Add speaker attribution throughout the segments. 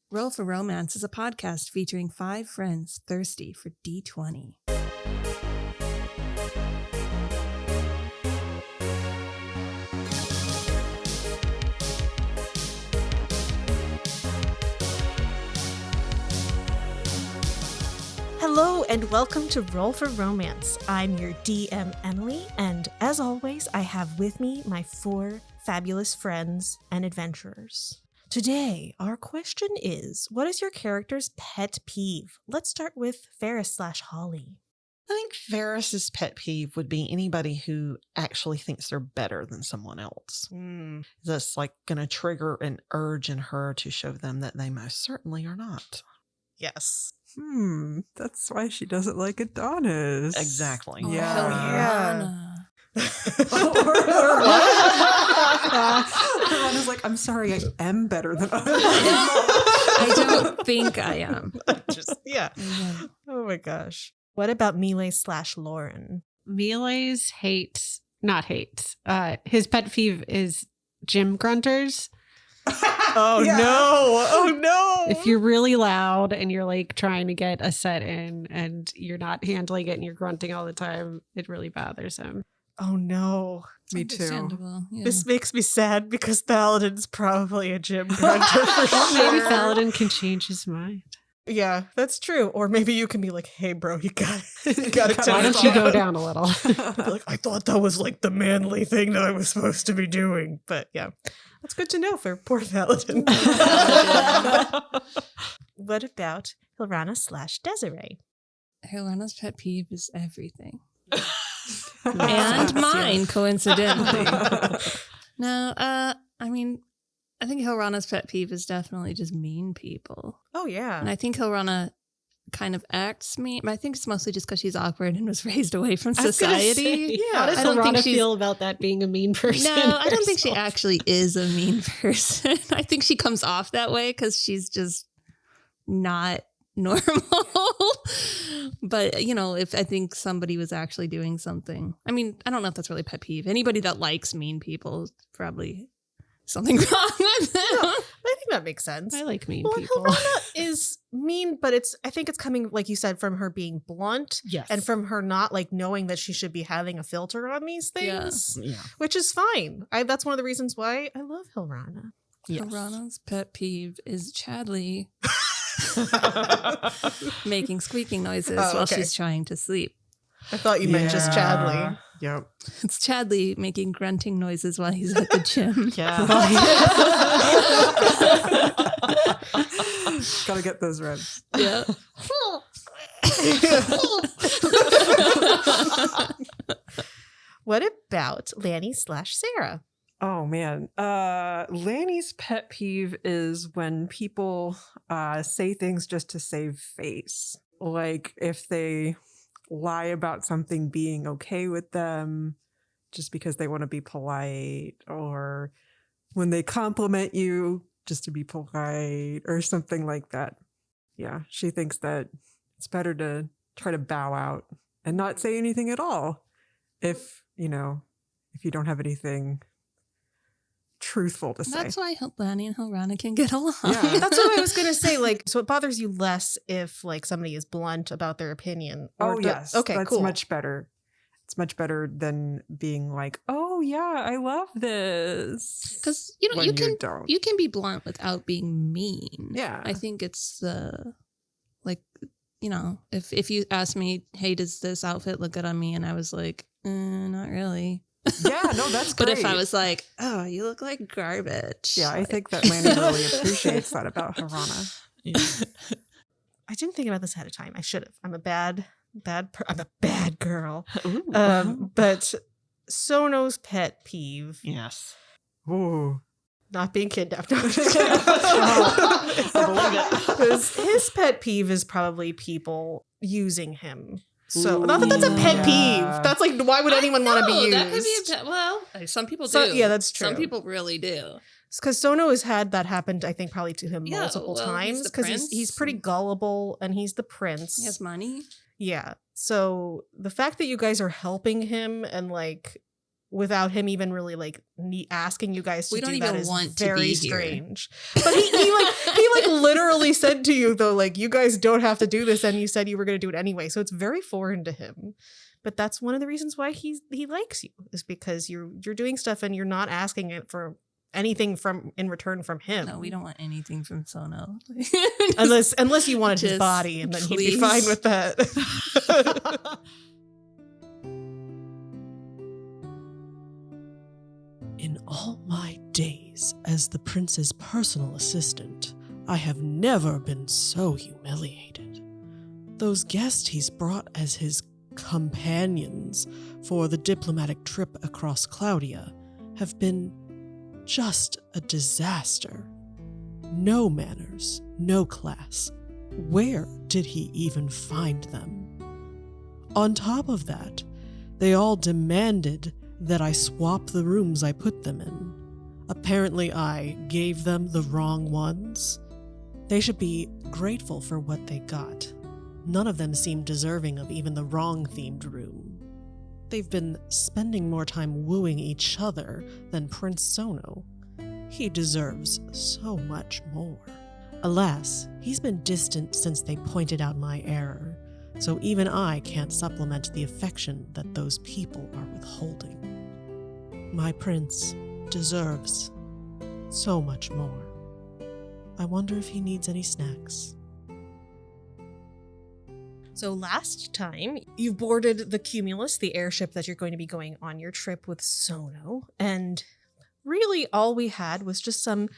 Speaker 1: Roll for Romance is a podcast featuring 5 friends thirsty for D20.
Speaker 2: Hello and welcome to Roll for Romance. I'm your DM, Emily, and as always, I have with me my 4 fabulous friends and adventurers. Today, our question is, what is your character's pet peeve? Let's start with Faris/Holly.
Speaker 3: I think Faris's pet peeve would be anybody who actually thinks they're better than someone else. That's like going to trigger an urge in her to show them that they most certainly are not.
Speaker 2: Yes.
Speaker 4: That's why she doesn't like Adonis.
Speaker 3: Exactly.
Speaker 1: Oh,
Speaker 2: Yeah.
Speaker 4: Hilrana's like, I'm sorry, I am better than others.
Speaker 1: I don't think I am.
Speaker 2: Yeah. Oh my gosh. What about Melee/Lauren?
Speaker 5: Melee's not hate. His pet peeve is gym grunters.
Speaker 2: Oh no.
Speaker 5: If you're really loud and you're like trying to get a set in and you're not handling it and you're grunting all the time, it really bothers him.
Speaker 2: Oh no.
Speaker 4: Me too.
Speaker 1: Understandable, yeah.
Speaker 2: This makes me sad because Thaladin's probably a gym grunter for sure.
Speaker 5: Maybe Thaladin can change his mind.
Speaker 2: Yeah, that's true. Or maybe you can be like, hey bro, you gotta
Speaker 5: Why don't you go down a little?
Speaker 2: Like, I thought that was like the manly thing that I was supposed to be doing. But yeah, that's good to know for poor Thaladin. What about Hilrana/Deserae?
Speaker 1: Hilrana's pet peeve is everything. And mine, coincidentally. No, I think Hilrana's pet peeve is definitely just mean people.
Speaker 2: Oh yeah.
Speaker 1: And I think Hilrana kind of acts mean. I think it's mostly just because she's awkward and was raised away from society.
Speaker 5: How does
Speaker 1: I don't think
Speaker 5: Hilrana
Speaker 1: she's-
Speaker 5: feel about that being a mean person?
Speaker 1: No, I don't think she
Speaker 5: herself?
Speaker 1: actually is a mean person. I think she comes off that way because she's just not normal. But, if I think somebody was actually doing something, I don't know if that's really a pet peeve. Anybody that likes mean people is probably something wrong with them.
Speaker 2: I think that makes sense.
Speaker 5: I like mean
Speaker 2: Well,
Speaker 5: people.
Speaker 2: Hilrana is mean, but I think it's coming, like you said, from her being blunt.
Speaker 5: Yes.
Speaker 2: And from her not like knowing that she should be having a filter on these things,
Speaker 3: Yeah.
Speaker 2: which is fine. That's one of the reasons why I love Hilrana.
Speaker 3: Yes.
Speaker 1: Hilrana's pet peeve is Chadley making squeaking noises while
Speaker 2: okay.
Speaker 1: she's trying to sleep.
Speaker 2: I thought you meant just Chadley.
Speaker 4: Yep.
Speaker 1: It's Chadley making grunting noises while he's at the gym.
Speaker 3: Yeah.
Speaker 4: Gotta get those revs.
Speaker 1: Yeah.
Speaker 2: What about Lanny/Sara?
Speaker 4: Oh man. Lanny's pet peeve is when people say things just to save face. Like if they lie about something being okay with them just because they want to be polite, or when they compliment you just to be polite or something like that. Yeah, she thinks that it's better to try to bow out and not say anything at all if you don't have anything truthful to say.
Speaker 1: That's why Lani and Hilrana can get along.
Speaker 4: Yeah.
Speaker 2: That's what I was going to say. Like, so it bothers you less if like somebody is blunt about their opinion.
Speaker 4: Oh, yes.
Speaker 2: Okay,
Speaker 4: That's
Speaker 2: cool.
Speaker 4: much better. It's much better than being like, oh, yeah, I love this.
Speaker 1: Because
Speaker 4: when
Speaker 1: you can
Speaker 4: don't.
Speaker 1: you can be blunt without being mean.
Speaker 4: Yeah.
Speaker 1: I think it's if you ask me, hey, does this outfit look good on me? And I was like, not really.
Speaker 4: Yeah, no, that's
Speaker 1: But
Speaker 4: great.
Speaker 1: if I was like, oh, you look like garbage.
Speaker 4: Yeah, I
Speaker 1: like-
Speaker 4: think that Lanny really appreciates that about Hilrana.
Speaker 2: I didn't think about this ahead of time. I should have. I'm a bad girl.
Speaker 3: Ooh.
Speaker 2: But Sono's pet peeve,
Speaker 3: Yes.
Speaker 4: Ooh.
Speaker 2: not being kidnapped. No, I'm just kidding.
Speaker 3: I believe it.
Speaker 2: His pet peeve is probably people using him. So not that that's a pet
Speaker 4: Yeah.
Speaker 2: peeve. That's like, why would anyone want to be used?
Speaker 1: That could be some people do.
Speaker 2: So- yeah, that's true.
Speaker 1: Some people really do.
Speaker 2: Because Sono has had that happen, I think, probably to him
Speaker 1: Yeah,
Speaker 2: multiple
Speaker 1: well, he's
Speaker 2: times.
Speaker 1: the
Speaker 2: Because
Speaker 1: prince.
Speaker 2: he's pretty gullible and he's the prince.
Speaker 1: He has money.
Speaker 2: Yeah. So the fact that you guys are helping him and like without him even really like asking you guys to
Speaker 1: We don't
Speaker 2: do that
Speaker 1: even
Speaker 2: is
Speaker 1: want to
Speaker 2: very
Speaker 1: be here.
Speaker 2: strange. But he literally said to you though, like, you guys don't have to do this, and you said you were going to do it anyway. So it's very foreign to him. But that's one of the reasons why he likes you, is because you're doing stuff and you're not asking it for anything in return from him.
Speaker 1: No, we don't want anything from Sono.
Speaker 2: unless you wanted his
Speaker 1: Just
Speaker 2: body, and then he'd be
Speaker 1: please.
Speaker 2: fine with that.
Speaker 6: In all my days as the prince's personal assistant, I have never been so humiliated. Those guests he's brought as his companions for the diplomatic trip across Claudia have been just a disaster. No manners, no class. Where did he even find them? On top of that, they all demanded that I swap the rooms I put them in. Apparently I gave them the wrong ones. They should be grateful for what they got. None of them seem deserving of even the wrong-themed room. They've been spending more time wooing each other than Prince Sono. He deserves so much more. Alas, he's been distant since they pointed out my error, so even I can't supplement the affection that those people are withholding. My prince deserves so much more. I wonder if he needs any snacks.
Speaker 2: So last time, you boarded the Cumulus, the airship that you're going to be going on your trip with Sono, and really all we had was just some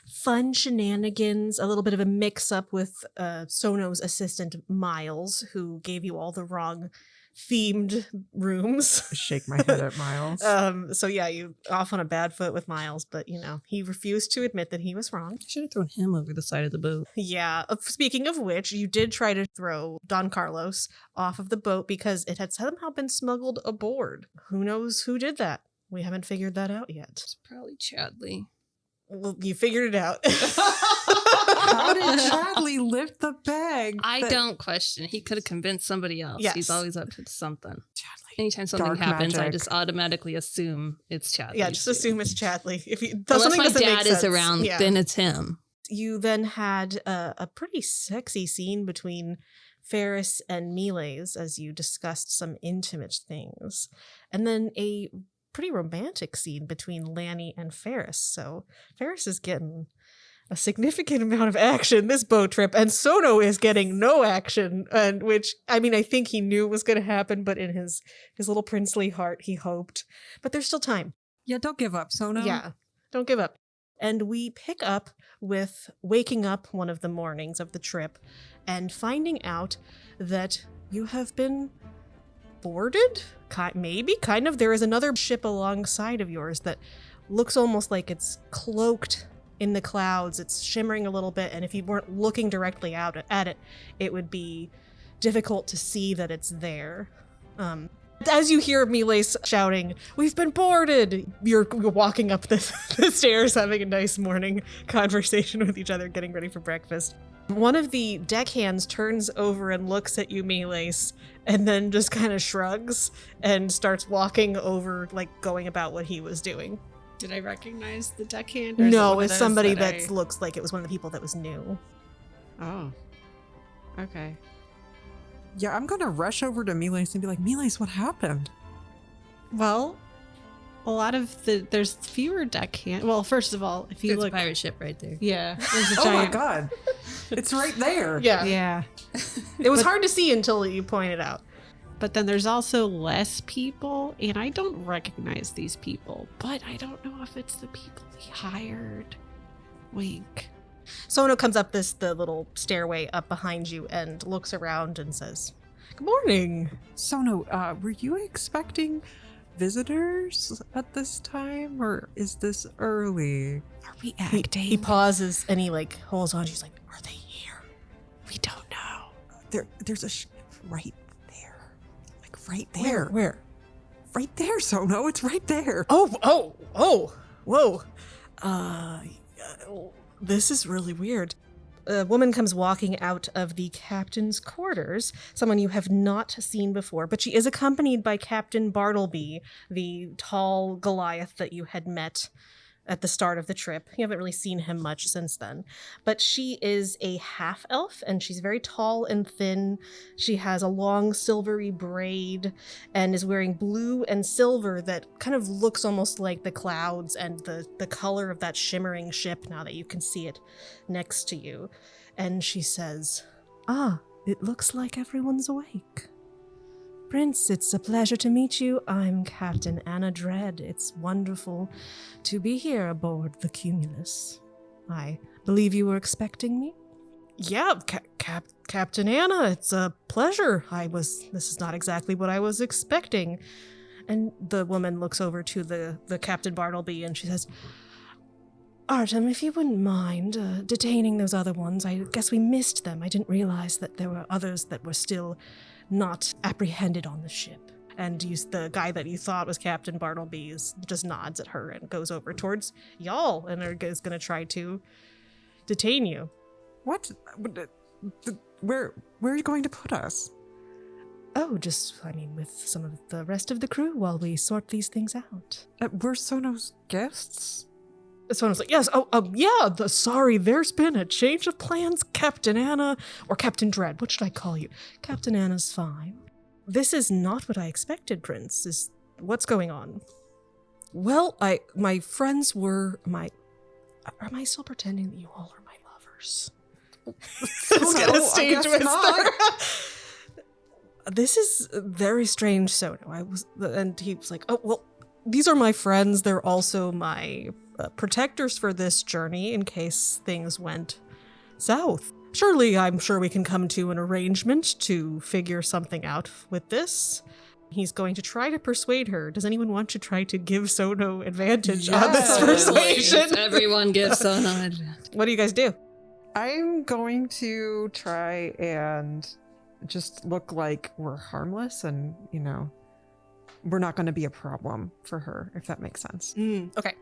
Speaker 2: fun shenanigans, a little bit of a mix-up with Sono's assistant, Miles, who gave you all the wrong themed rooms.
Speaker 4: Shake my head at Miles.
Speaker 2: So yeah, you off on a bad foot with Miles, but he refused to admit that he was wrong.
Speaker 1: Should have thrown him over the side of the boat.
Speaker 2: Yeah. Speaking of which, you did try to throw Don Carlos off of the boat because it had somehow been smuggled aboard. Who knows who did that? We haven't figured that out yet.
Speaker 1: It's probably Chadley.
Speaker 2: Well, you figured it out.
Speaker 4: How did Chadley lift the bag?
Speaker 1: I don't question. He could have convinced somebody else.
Speaker 2: Yes.
Speaker 1: He's always up to something.
Speaker 4: Chadley.
Speaker 1: Anytime something
Speaker 4: Dark
Speaker 1: happens, I
Speaker 4: magic.
Speaker 1: just automatically assume it's Chadley.
Speaker 2: Yeah, just assume it's Chadley. If you,
Speaker 1: Unless
Speaker 2: something
Speaker 1: my
Speaker 2: doesn't make
Speaker 1: dad is
Speaker 2: sense.
Speaker 1: around,
Speaker 2: Yeah.
Speaker 1: then it's him.
Speaker 2: You then had a pretty sexy scene between Faris and Miles as you discussed some intimate things. And then a pretty romantic scene between Lanny and Faris. So Faris is getting a significant amount of action this boat trip, and Sono is getting no action, and which, I mean, I think he knew was going to happen, but in his little princely heart, he hoped. But there's still time.
Speaker 4: Yeah, don't give up, Sono.
Speaker 2: Yeah, don't give up. And we pick up with waking up one of the mornings of the trip and finding out that you have been boarded? Maybe, kind of. There is another ship alongside of yours that looks almost like it's cloaked in the clouds. It's shimmering a little bit, and if you weren't looking directly out at it, it would be difficult to see that it's there. As you hear Miles shouting, "We've been boarded!" You're walking up the stairs, having a nice morning conversation with each other, getting ready for breakfast. One of the deckhands turns over and looks at you, Miles, and then just kind of shrugs and starts walking over, like going about what he was doing.
Speaker 5: Did I recognize the deckhand? Or is it
Speaker 2: No,
Speaker 5: one of
Speaker 2: it's
Speaker 5: those
Speaker 2: somebody
Speaker 5: that
Speaker 2: that looks like it was one of the people that was new.
Speaker 5: Oh. Okay.
Speaker 4: Yeah, I'm going to rush over to Miles and be like, Miles, what happened?
Speaker 5: Well, a lot of there's fewer deckhand. Well, first of all, if you
Speaker 1: There's
Speaker 5: look,
Speaker 1: a pirate ship right there.
Speaker 5: yeah, there's a
Speaker 4: Oh my
Speaker 5: giant.
Speaker 4: God. It's right there.
Speaker 2: Yeah.
Speaker 5: Yeah,
Speaker 2: It was hard to see until you pointed out.
Speaker 5: but then there's also less people, and I don't recognize these people. But I don't know if it's the people we hired. Wink.
Speaker 2: Sono comes up the little stairway up behind you and looks around and says, "Good morning."
Speaker 4: Sono, were you expecting visitors at this time, or is this early?
Speaker 5: Are we
Speaker 2: He,
Speaker 5: acting?
Speaker 2: he pauses and he like holds on. She's like, "Are they here?"
Speaker 5: We don't know.
Speaker 4: There's a ship right there. Like right there.
Speaker 2: Where?
Speaker 4: Right there, Sono. It's right there.
Speaker 2: Oh, whoa. This is really weird. a woman comes walking out of the captain's quarters, someone you have not seen before, but she is accompanied by Captain Bartleby, the tall Goliath that you had met at the start of the trip. You haven't really seen him much since then. But she is a half-elf, and she's very tall and thin. She has a long silvery braid and is wearing blue and silver that kind of looks almost like the clouds and the color of that shimmering ship now that you can see it next to you. And she says, "Ah, it looks like everyone's awake. Prince, it's a pleasure to meet you. I'm Captain Anna Dread. It's wonderful to be here aboard the Cumulus. I believe you were expecting me?" "Yeah, Captain Anna, it's a pleasure. This is not exactly what I was expecting." And the woman looks over to the Captain Bartleby and she says, "Artem, if you wouldn't mind detaining those other ones, I guess we missed them. I didn't realize that there were others that were still not apprehended on the ship." And the guy that you thought was Captain Bartleby just nods at her and goes over towards y'all and is going to try to detain you.
Speaker 4: What? Where are you going to put us?
Speaker 2: "Oh, with some of the rest of the crew while we sort these things out."
Speaker 4: We're Sono's guests?
Speaker 2: Someone was like, "Yes, sorry, there's been a change of plans, Captain Anna," or Captain Dread, what should I call you? Captain Anna's fine. "This is not what I expected, Prince. What's going on?" "Well, my friends were am I still pretending that you all are my lovers?" It's gonna stage twister. "This is very strange, Sono. And he was like, "Oh, well, these are my friends. They're also my protectors for this journey in case things went south. I'm sure we can come to an arrangement to figure something out with this." He's going to try to persuade her. Does anyone want to try to give Sono advantage on this persuasion?
Speaker 1: Everyone gives Sono advantage.
Speaker 2: What do you guys do?
Speaker 4: I'm going to try and just look like we're harmless and, we're not going to be a problem for her, if that makes sense.
Speaker 2: Okay.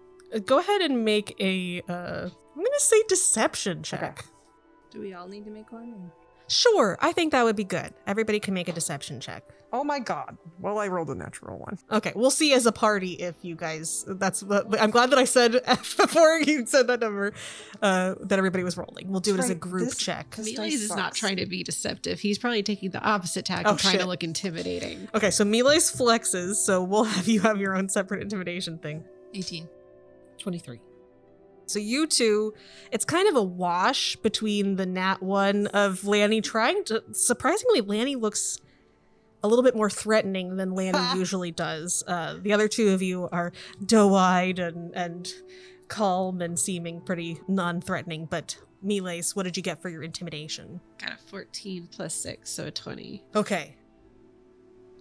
Speaker 2: Go ahead and make I'm going to say deception check.
Speaker 4: Okay.
Speaker 1: Do we all need to make one?
Speaker 2: Sure, I think that would be good. Everybody can make a deception check.
Speaker 4: Oh my god. Well, I rolled a natural one.
Speaker 2: Okay, we'll see as a party if you guys, I'm glad that I said before you said that number, that everybody was rolling. We'll do it as a group check.
Speaker 5: Miles is not trying to be deceptive. He's probably taking the opposite tack and trying to look intimidating.
Speaker 2: Okay, so Miles flexes, so we'll have you have your own separate intimidation thing.
Speaker 1: 18.
Speaker 6: 23.
Speaker 2: So you two, it's kind of a wash between the nat one of Lanny trying to, surprisingly, Lanny looks a little bit more threatening than Lanny usually does. The other two of you are doe-eyed and calm and seeming pretty non-threatening, but Miles, what did you get for your intimidation?
Speaker 5: Got a 14 plus 6, so a 20.
Speaker 2: Okay.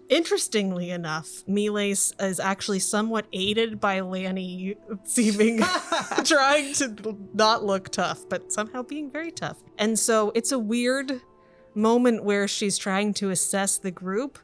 Speaker 2: Interestingly enough, Miles is actually somewhat aided by Lanny seeming trying to not look tough, but somehow being very tough. And so it's a weird moment where she's trying to assess the group.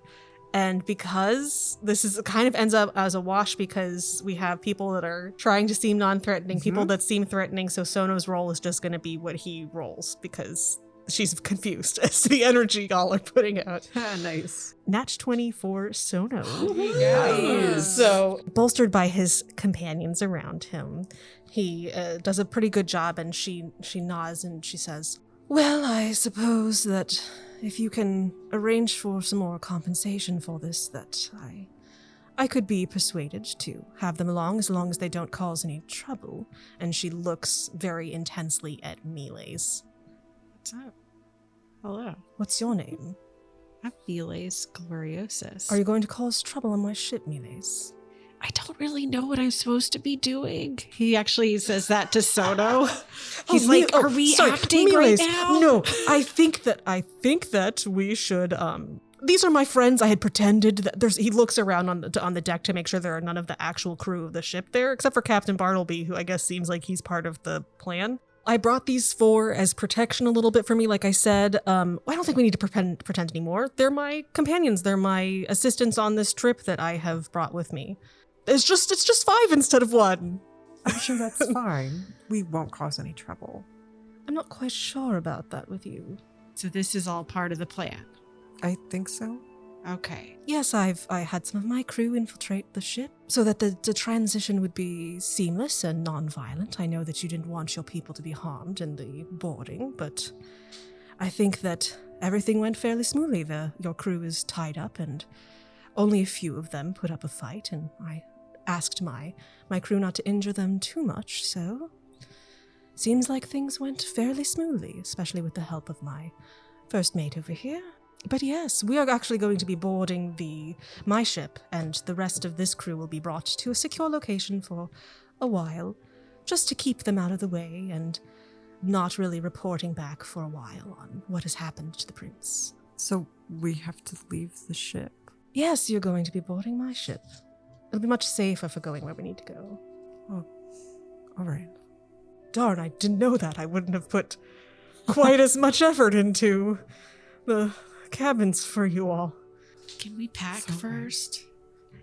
Speaker 2: And because this is kind of ends up as a wash because we have people that are trying to seem non-threatening, people that seem threatening. So Sono's roll is just going to be what he rolls because she's confused as to the energy y'all are putting out.
Speaker 4: Nice.
Speaker 2: Nat 20 for Sono.
Speaker 4: Nice.
Speaker 2: So, bolstered by his companions around him, he does a pretty good job, and she nods and she says, "Well, I suppose that if you can arrange for some more compensation for this, that I could be persuaded to have them along as long as they don't cause any trouble." And she looks very intensely at Miles.
Speaker 5: What's up? Hello.
Speaker 2: "What's your name?"
Speaker 5: I'm Miles Gloriosus.
Speaker 2: "Are you going to cause trouble on my ship, Miles?"
Speaker 5: I don't really know what I'm supposed to be doing. He actually says that to Sono. He's are we acting
Speaker 2: Miles,
Speaker 5: right now?
Speaker 2: No, I think that we should, these are my friends. I had pretended that he looks around on the deck to make sure there are none of the actual crew of the ship there, except for Captain Bartleby, who I guess seems like he's part of the plan. I brought these four as protection a little bit for me, like I said. I don't think we need to pretend anymore. They're my companions. They're my assistants on this trip that I have brought with me. It's just 5 instead of 1.
Speaker 4: I'm sure that's fine. We won't cause any trouble.
Speaker 2: I'm not quite sure about that with you.
Speaker 5: So this is all part of the plan.
Speaker 4: I think so.
Speaker 5: Okay.
Speaker 2: Yes, I had some of my crew infiltrate the ship so that the transition would be seamless and non-violent. I know that you didn't want your people to be harmed in the boarding, but I think that everything went fairly smoothly. Your crew is tied up, and only a few of them put up a fight, and I asked my crew not to injure them too much, so seems like things went fairly smoothly, especially with the help of my first mate over here. But yes, we are actually going to be boarding my ship, and the rest of this crew will be brought to a secure location for a while, just to keep them out of the way and not really reporting back for a while on what has happened to the prince.
Speaker 4: So we have to leave the ship.
Speaker 2: Yes, you're going to be boarding my ship. It'll be much safer for going where we need to go.
Speaker 4: Oh, all right.
Speaker 2: Darn, I didn't know that. I wouldn't have put quite as much effort into the cabins for you all.
Speaker 5: Can we pack first?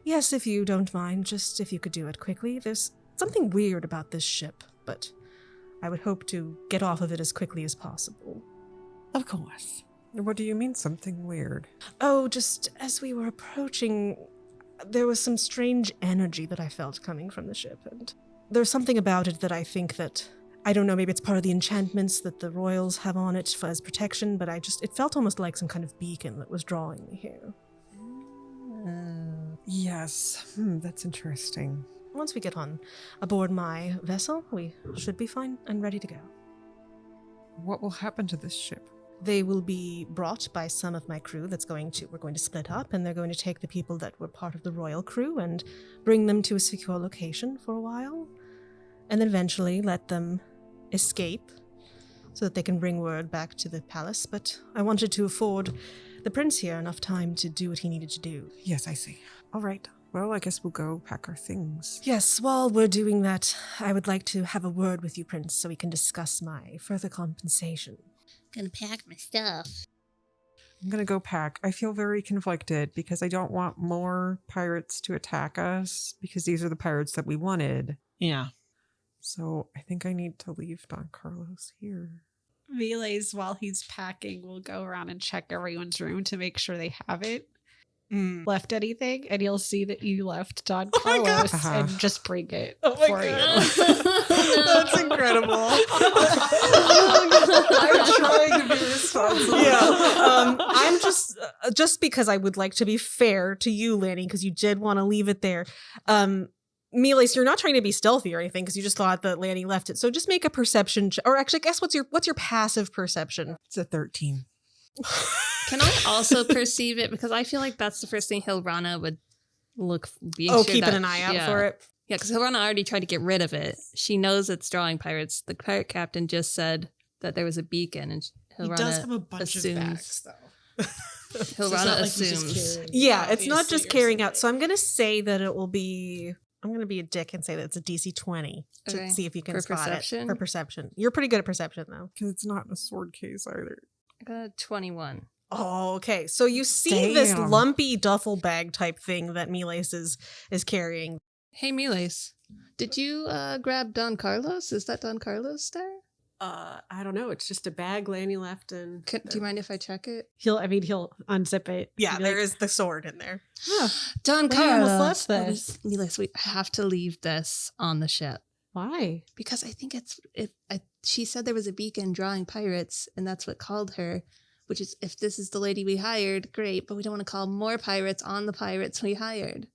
Speaker 2: Yes, if you don't mind, just if you could do it quickly. There's something weird about this ship, but I would hope to get off of it as quickly as possible.
Speaker 3: Of course.
Speaker 4: What do you mean something weird?
Speaker 2: Oh, just as we were approaching, there was some strange energy that I felt coming from the ship, and there's something about it that I think that, I don't know, maybe it's part of the enchantments that the royals have on it as protection, but it felt almost like some kind of beacon that was drawing me here.
Speaker 4: Yes, that's interesting.
Speaker 2: Once we get on aboard my vessel, we should be fine and ready to go.
Speaker 4: What will happen to this ship?
Speaker 2: They will be brought by some of my crew we're going to split up, and they're going to take the people that were part of the royal crew and bring them to a secure location for a while, and then eventually let them escape so that they can bring word back to the palace. But I wanted to afford the prince here enough time to do what he needed to do.
Speaker 4: Yes, I see. All right. Well, I guess we'll go pack our things.
Speaker 2: Yes, while we're doing that, I would like to have a word with you, Prince, so we can discuss my further compensation.
Speaker 1: Gonna pack my stuff.
Speaker 4: I'm going to go pack. I feel very conflicted because I don't want more pirates to attack us because these are the pirates that we wanted.
Speaker 3: Yeah.
Speaker 4: So I think I need to leave Don Carlos here.
Speaker 5: Relays, while he's packing, will go around and check everyone's room to make sure they haven't left anything, and you'll see that you left Don Carlos and just bring it for you.
Speaker 2: That's incredible.
Speaker 4: I'm trying to be responsible.
Speaker 2: Yeah. I'm just because I would like to be fair to you, Lanny, because you did want to leave it there. Miles, you're not trying to be stealthy or anything because you just thought that Lanny left it. So just make a perception, or actually, guess what's your passive perception?
Speaker 4: It's a 13.
Speaker 1: Can I also perceive it? Because I feel like that's the first thing Hilrana would
Speaker 2: Keeping an eye out for it.
Speaker 1: Yeah, because Hilrana already tried to get rid of it. She knows it's drawing pirates. The pirate captain just said that there was a beacon, and Hilrana
Speaker 6: He does have a bunch
Speaker 1: assumes,
Speaker 6: of bags, though.
Speaker 1: Hilrana assumes.
Speaker 2: Yeah, it's not
Speaker 6: obviously,
Speaker 2: just
Speaker 6: or
Speaker 2: carrying out.
Speaker 6: something.
Speaker 2: So I'm going to say that it will be. I'm going to be a dick and say that it's a DC 20 to
Speaker 1: Okay.
Speaker 2: see if you can
Speaker 1: For
Speaker 2: spot
Speaker 1: perception?
Speaker 2: it. For perception. You're pretty good at perception, though.
Speaker 4: Because it's not in a sword case either.
Speaker 1: I got a 21.
Speaker 2: Oh, okay. So you see this
Speaker 4: Damn.
Speaker 2: lumpy duffel bag type thing that Miles is carrying.
Speaker 1: Hey, Miles, did you grab Don Carlos? Is that Don Carlos there?
Speaker 5: I don't know. It's just a bag Lanny left, and
Speaker 1: Do you mind if I check it?
Speaker 5: he'll unzip it.
Speaker 2: Yeah,
Speaker 5: He'll be
Speaker 2: there
Speaker 5: like,
Speaker 2: is the sword in there.
Speaker 1: Don
Speaker 5: Well, you almost
Speaker 1: Carlos.
Speaker 5: left this.
Speaker 1: Miles, we have to leave this on the ship.
Speaker 5: Why?
Speaker 1: Because I think she said there was a beacon drawing pirates, and that's what called her. Which is, if this is the lady we hired, great, but we don't want to call more pirates on the pirates we hired.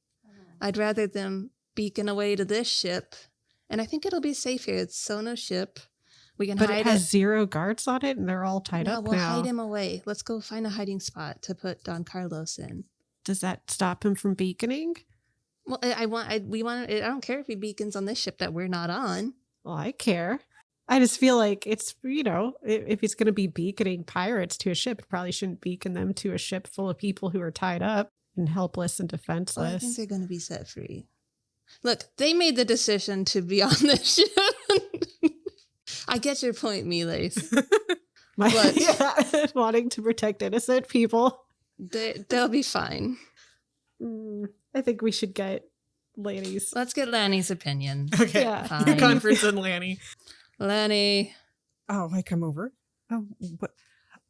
Speaker 1: I'd rather them beacon away to this ship, and I think it'll be safe here. It's Sono's ship. We can
Speaker 5: But
Speaker 1: hide
Speaker 5: it has 0 guards on it, and they're all tied
Speaker 1: No,
Speaker 5: up
Speaker 1: we'll
Speaker 5: now.
Speaker 1: hide him away. Let's go find a hiding spot to put Don Carlos in.
Speaker 5: Does that stop him from beaconing?
Speaker 1: Well, I don't care if he beacons on this ship that we're not on.
Speaker 5: Well, I care. I just feel like it's, if he's going to be beaconing pirates to a ship, it probably shouldn't beacon them to a ship full of people who are tied up and helpless and
Speaker 1: Well, I think
Speaker 5: defenseless.
Speaker 1: they're going to be set free. Look, they made the decision to be on this ship. I get your point, Miles. But-
Speaker 5: Wanting to protect innocent people.
Speaker 1: They'll be fine.
Speaker 5: I think we should get ladies.
Speaker 1: Let's get Lanny's opinion.
Speaker 2: Okay.
Speaker 5: Yeah.
Speaker 1: Fine.
Speaker 2: Conference and Lanny.
Speaker 1: Lanny,
Speaker 4: Oh, I come over. Oh, what?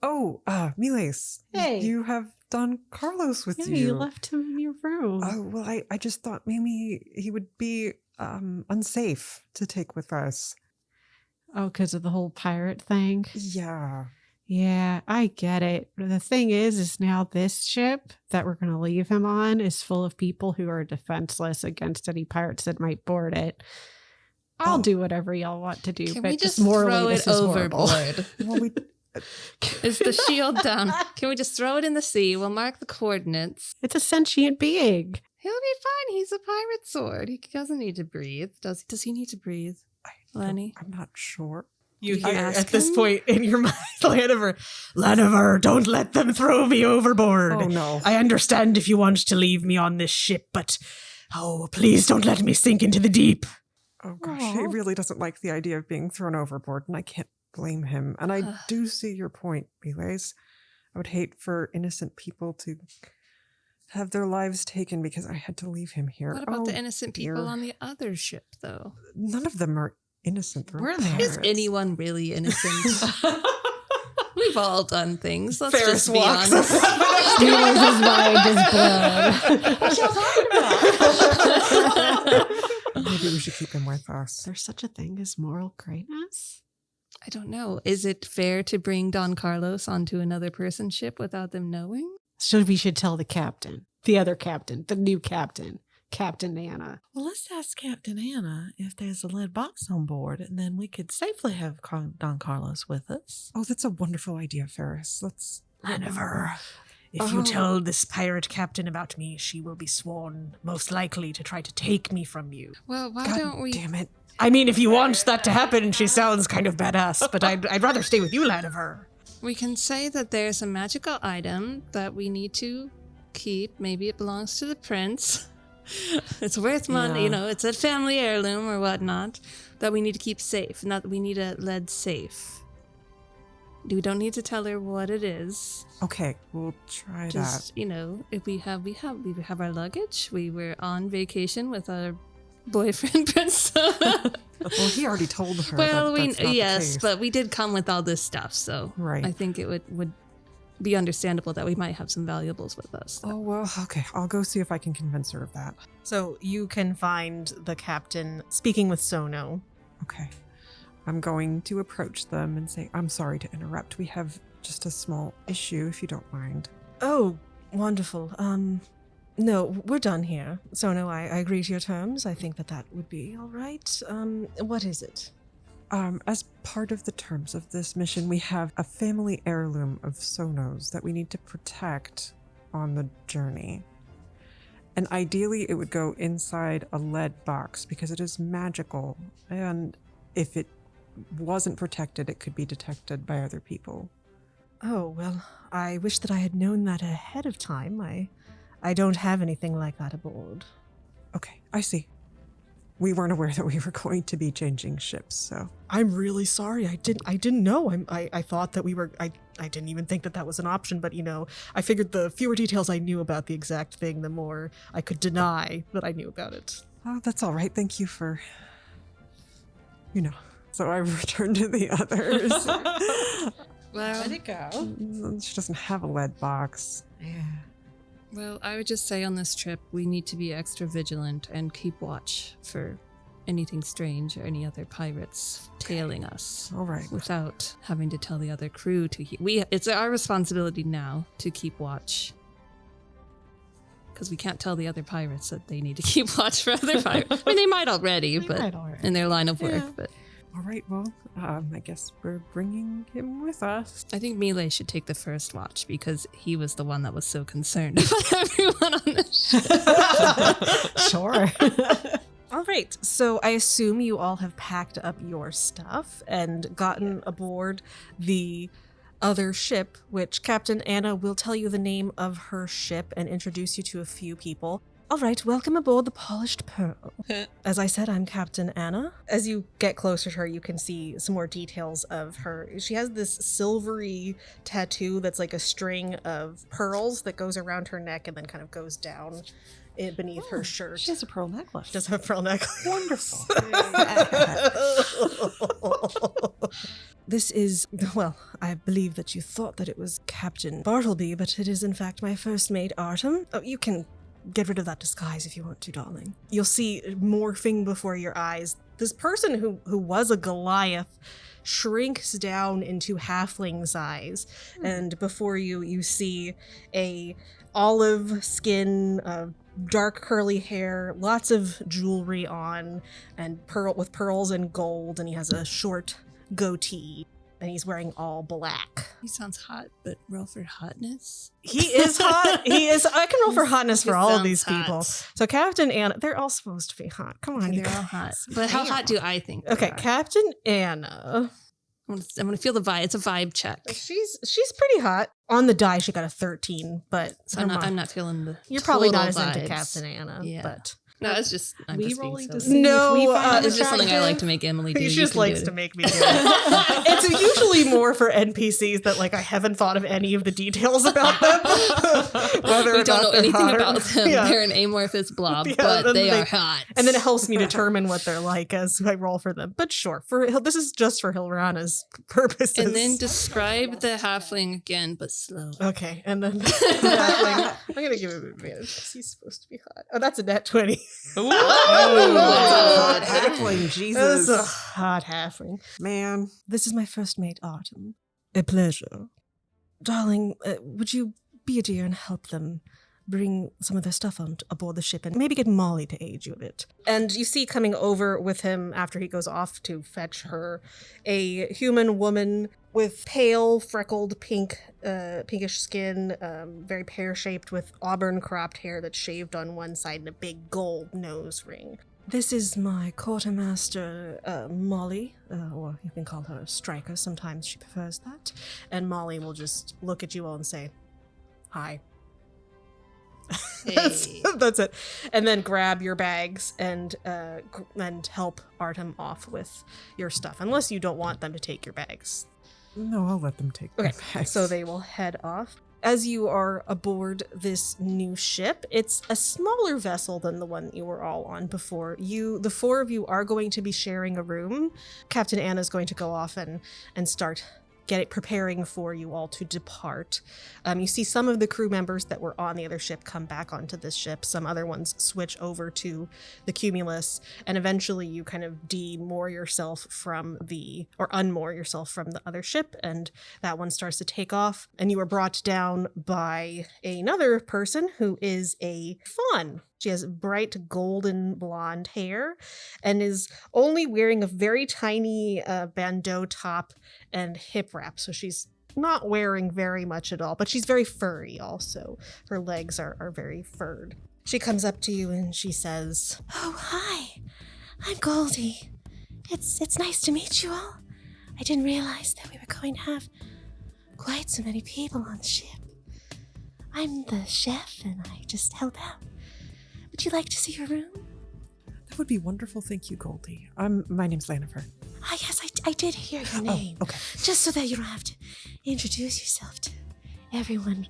Speaker 4: Oh, Miles.
Speaker 5: Hey.
Speaker 4: You have Don Carlos with you.
Speaker 5: You left him in your room.
Speaker 4: Oh, well, I just thought maybe he would be unsafe to take with us.
Speaker 5: Oh, because of the whole pirate thing?
Speaker 4: Yeah.
Speaker 5: Yeah, I get it. The thing is now this ship that we're going to leave him on is full of people who are defenseless against any pirates that might board it. I'll do whatever y'all want to do,
Speaker 1: Can
Speaker 5: but
Speaker 1: we just
Speaker 5: morally,
Speaker 1: throw
Speaker 5: this
Speaker 1: it
Speaker 5: is horrible.
Speaker 1: overboard?
Speaker 4: Well, we
Speaker 1: Is the shield down? Can we just throw it in the sea? We'll mark the coordinates.
Speaker 5: It's a sentient being.
Speaker 1: He'll be fine. He's a pirate sword. He doesn't need to breathe. Does he need to breathe, Lenny?
Speaker 4: I'm not sure.
Speaker 2: You
Speaker 1: Did
Speaker 2: hear
Speaker 1: ask
Speaker 2: at this
Speaker 1: him?
Speaker 2: point in your mind, Laniver, don't let them throw me overboard.
Speaker 4: Oh, no.
Speaker 2: I understand if you want to leave me on this ship, but please don't let me sink into the deep.
Speaker 4: Oh, gosh. He really doesn't like the idea of being thrown overboard, and I can't blame him. And I do see your point, Miles. I would hate for innocent people to have their lives taken because I had to leave him here.
Speaker 1: What about the innocent people
Speaker 4: dear.
Speaker 1: on the other ship, though?
Speaker 4: None of them are innocent. They're
Speaker 2: Were they?
Speaker 1: Is anyone really innocent? We've all done things. Let's
Speaker 2: Faris
Speaker 1: just be
Speaker 2: walks
Speaker 1: honest.
Speaker 5: Miles' mind is blood.
Speaker 3: What y'all talking about?
Speaker 4: Maybe we should keep him with us.
Speaker 5: There's such a thing as moral greatness?
Speaker 1: I don't know. Is it fair to bring Don Carlos onto another person's ship without them knowing?
Speaker 5: We should tell the captain, the other captain, the new captain, Captain Anna.
Speaker 3: Well, let's ask Captain Anna if there's a lead box on board, and then we could safely have Don Carlos with us.
Speaker 4: Oh, that's a wonderful idea, Faris. Let's...
Speaker 2: Laniver, if you tell this pirate captain about me, she will be sworn most likely to try to take me from you.
Speaker 1: Well, why
Speaker 4: God
Speaker 1: don't we?
Speaker 4: damn it.
Speaker 2: I mean, if you want that to happen, she sounds kind of badass, but I'd rather stay with you, Laniver.
Speaker 1: We can say that there's a magical item that we need to keep. Maybe it belongs to the prince. It's worth money,
Speaker 3: Yeah.
Speaker 1: it's a family heirloom or whatnot that we need to keep safe. Not that we need a lead safe. We don't need to tell her what it is.
Speaker 4: Okay, we'll try
Speaker 1: Just if we have our luggage. We were on vacation with our boyfriend Prince.
Speaker 4: Well, he already told her.
Speaker 1: Well,
Speaker 4: that's not the
Speaker 1: yes,
Speaker 4: case.
Speaker 1: but we did come with all this stuff, so
Speaker 4: Right.
Speaker 1: I think it would be understandable that we might have some valuables with us.
Speaker 4: Oh, well, okay. I'll go see if I can convince her of that.
Speaker 2: So you can find the captain speaking with Sono.
Speaker 4: Okay. I'm going to approach them and say, I'm sorry to interrupt. We have just a small issue, if you don't mind.
Speaker 2: Oh, wonderful. No, we're done here. Sono, I agree to your terms. I think that would be all right. What is it?
Speaker 4: As part of the terms of this mission, we have a family heirloom of Sonos that we need to protect on the journey. And ideally, it would go inside a lead box because it is magical. And if it wasn't protected, it could be detected by other people.
Speaker 2: Oh, well, I wish that I had known that ahead of time. I don't have anything like that aboard.
Speaker 4: Okay, I see. We weren't aware that we were going to be changing ships, so...
Speaker 2: I'm really sorry. I didn't know. I thought that we were... I didn't even think that was an option, but, I figured the fewer details I knew about the exact thing, the more I could deny that I knew about it.
Speaker 4: Oh, that's all right. Thank you for... So I returned to the others.
Speaker 1: Well,
Speaker 5: Let it go.
Speaker 4: She doesn't have a lead box.
Speaker 5: Yeah.
Speaker 1: well, I would just say on this trip we need to be extra vigilant and keep watch for anything strange or any other pirates tailing us.
Speaker 4: All right.
Speaker 1: Without having to tell the other crew to it's our responsibility now to keep watch. Because we can't tell the other pirates that they need to keep watch for other pirates. I mean, they might already, in their line of work.
Speaker 2: Yeah.
Speaker 1: But
Speaker 4: All right, well, I guess we're bringing him with us.
Speaker 1: I think Melee should take the first watch because he was the one that was so concerned about everyone on the ship.
Speaker 5: Sure.
Speaker 2: All right, so I assume you all have packed up your stuff and gotten aboard the other ship, which Captain Anna will tell you the name of her ship and introduce you to a few people. All right, welcome aboard the Polished Pearl. As I said, I'm Captain Anna. As you get closer to her, you can see some more details of her. She has this silvery tattoo that's like a string of pearls that goes around her neck and then kind of goes down beneath her shirt.
Speaker 3: She has a pearl necklace.
Speaker 2: She does have a pearl necklace.
Speaker 3: Wonderful.
Speaker 2: This is, well, I believe that you thought that it was Captain Bartleby, but it is in fact my first mate, Artem. Oh, you can get rid of that disguise if you want to, darling. You'll see morphing before your eyes. This person who was a Goliath shrinks down into halfling size, and before you see a olive skin, dark curly hair, lots of jewelry on, and pearls and gold, and he has a short goatee, and he's wearing all black.
Speaker 1: He sounds hot, but roll for hotness.
Speaker 2: He is hot. He is. I can roll for hotness for all of these
Speaker 1: sounds
Speaker 2: people.
Speaker 1: hot.
Speaker 2: So Captain Anna, they're all supposed to be hot. Come on, you
Speaker 1: They're all
Speaker 2: guys.
Speaker 1: hot. But how hot do I think they
Speaker 2: Okay,
Speaker 1: are?
Speaker 2: Captain Anna.
Speaker 1: I'm gonna feel the vibe. It's a vibe check.
Speaker 2: She's pretty hot. On the die, she got a 13, but
Speaker 1: So I'm not feeling the.
Speaker 2: you're probably not as
Speaker 1: total
Speaker 2: into
Speaker 1: vibes.
Speaker 2: Captain Anna.
Speaker 1: Yeah.
Speaker 2: But
Speaker 1: No, it's just I'm
Speaker 5: We
Speaker 1: just being
Speaker 5: rolling
Speaker 1: so
Speaker 5: to
Speaker 1: silly.
Speaker 5: see
Speaker 2: No,
Speaker 5: if we find
Speaker 1: It's just something I
Speaker 2: attractive.
Speaker 1: like to make Emily do.
Speaker 2: He
Speaker 1: You
Speaker 2: just
Speaker 1: can
Speaker 2: likes
Speaker 1: do
Speaker 2: to
Speaker 1: it.
Speaker 2: make me do it. It's usually more for NPCs that like I haven't thought of any of the details about them. Whether
Speaker 1: We
Speaker 2: or
Speaker 1: don't
Speaker 2: not
Speaker 1: know
Speaker 2: they're
Speaker 1: anything
Speaker 2: hot or-
Speaker 1: about them.
Speaker 2: Yeah.
Speaker 1: They're an amorphous blob,
Speaker 2: Yeah,
Speaker 1: but
Speaker 2: then
Speaker 1: they
Speaker 2: they-
Speaker 1: are hot.
Speaker 2: And then it helps me determine what they're like as I roll for them. But sure, this is just for Hilrana's purposes.
Speaker 1: And then describe the halfling again, but slow.
Speaker 2: Okay, and then halfling, I'm gonna give him advantage because he's supposed to be hot. Oh, that's a net 20.
Speaker 3: hot
Speaker 1: That's a
Speaker 3: halfling,
Speaker 2: That's
Speaker 3: Jesus.
Speaker 2: a hot halfling.
Speaker 3: Man.
Speaker 2: This is my first mate, Artem. A pleasure. Darling, would you be a dear and help them bring some of their stuff on aboard the ship and maybe get Molly to aid you a bit? And you see coming over with him after he goes off to fetch her a human woman with pale, freckled, pinkish skin, very pear-shaped with auburn-cropped hair that's shaved on one side and a big gold nose ring. This is my quartermaster, Molly, or you can call her Striker. Sometimes she prefers that. And Molly will just look at you all and say, hi. That's it. And then grab your bags and help Artem off with your stuff, unless you don't want them to take your bags.
Speaker 4: No, I'll let them take
Speaker 2: Okay,
Speaker 4: my bags.
Speaker 2: so they will head off. As you are aboard this new ship, it's a smaller vessel than the one you were all on before. The four of you are going to be sharing a room. Captain Anna's going to go off and start preparing for you all to depart. You see some of the crew members that were on the other ship come back onto this ship. Some other ones switch over to the Cumulus, and eventually you kind of unmoor yourself from the other ship, and that one starts to take off, and you are brought down by another person who is a fawn. She has bright golden blonde hair and is only wearing a very tiny bandeau top and hip wrap. So she's not wearing very much at all, but she's very furry also. Her legs are very furred. She comes up to you and she says, "Oh, hi. I'm Goldie. It's nice to meet you all. I didn't realize that we were going to have quite so many people on the ship. I'm the chef and I just help out. Would you like to see your room?"
Speaker 4: That would be wonderful. Thank you, Goldie. My name's Laniver.
Speaker 2: Ah, yes, I did hear your name.
Speaker 4: Oh, okay.
Speaker 2: Just so that you don't have to introduce yourself to everyone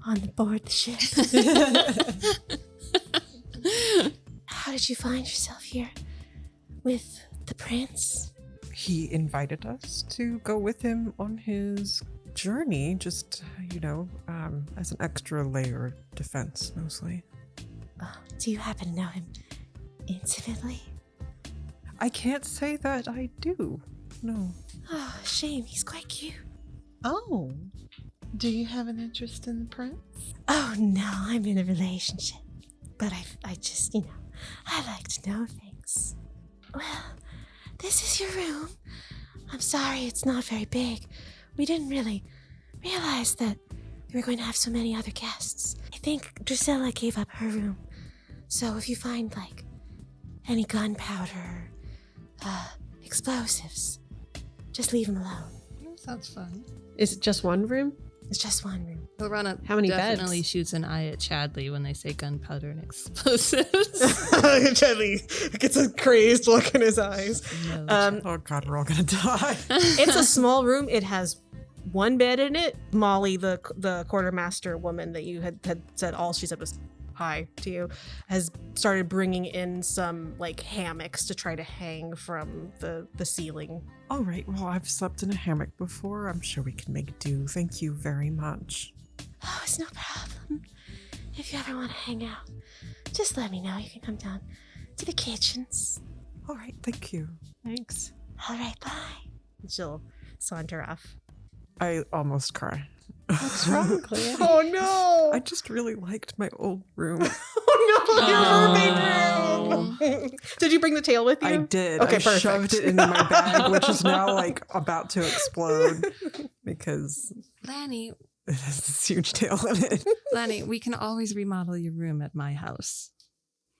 Speaker 2: on board the ship. How did you find yourself here with the prince?
Speaker 4: He invited us to go with him on his journey, just, as an extra layer of defense, mostly.
Speaker 2: Oh, do you happen to know him intimately?
Speaker 4: I can't say that I do. No.
Speaker 2: Oh, shame. He's quite cute.
Speaker 3: Oh. Do you have an interest in the prince?
Speaker 2: Oh, no, I'm in a relationship. But I just, I like to know things. Well, this is your room. I'm sorry it's not very big. We didn't really realize that we were going to have so many other guests. I think Drusilla gave up her room. So if you find, any gunpowder, explosives, just leave them alone.
Speaker 1: That sounds fun.
Speaker 5: Is it just one room?
Speaker 2: It's just one room.
Speaker 1: Hilrana
Speaker 5: How many
Speaker 1: definitely
Speaker 5: beds?
Speaker 1: shoots an eye at Chadley when they say gunpowder and explosives.
Speaker 2: Charlie gets a crazed look in his eyes.
Speaker 1: No,
Speaker 4: Oh, God, we're all gonna die.
Speaker 2: It's a small room. It has one bed in it. Molly, the quartermaster woman that you had said all she said was hi to you, has started bringing in some like hammocks to try to hang from the ceiling.
Speaker 4: All right. Well, I've slept in a hammock before. I'm sure we can make do. Thank you very much.
Speaker 2: Oh, it's no problem. If you ever want to hang out, just let me know. You can come down to the kitchens.
Speaker 4: All right. Thank you.
Speaker 5: Thanks.
Speaker 2: All right, bye. She'll saunter off.
Speaker 4: I almost cry.
Speaker 5: What's wrong, Clea?
Speaker 2: Oh no!
Speaker 4: I just really liked my old room.
Speaker 2: Oh no, your roommate room! Did you bring the tail with you?
Speaker 4: I did.
Speaker 2: Okay,
Speaker 4: I
Speaker 2: perfect.
Speaker 4: shoved it into my bag, which is now like about to explode because
Speaker 1: Lanny,
Speaker 4: it has this huge tail in it.
Speaker 1: Lanny, we can always remodel your room at my house.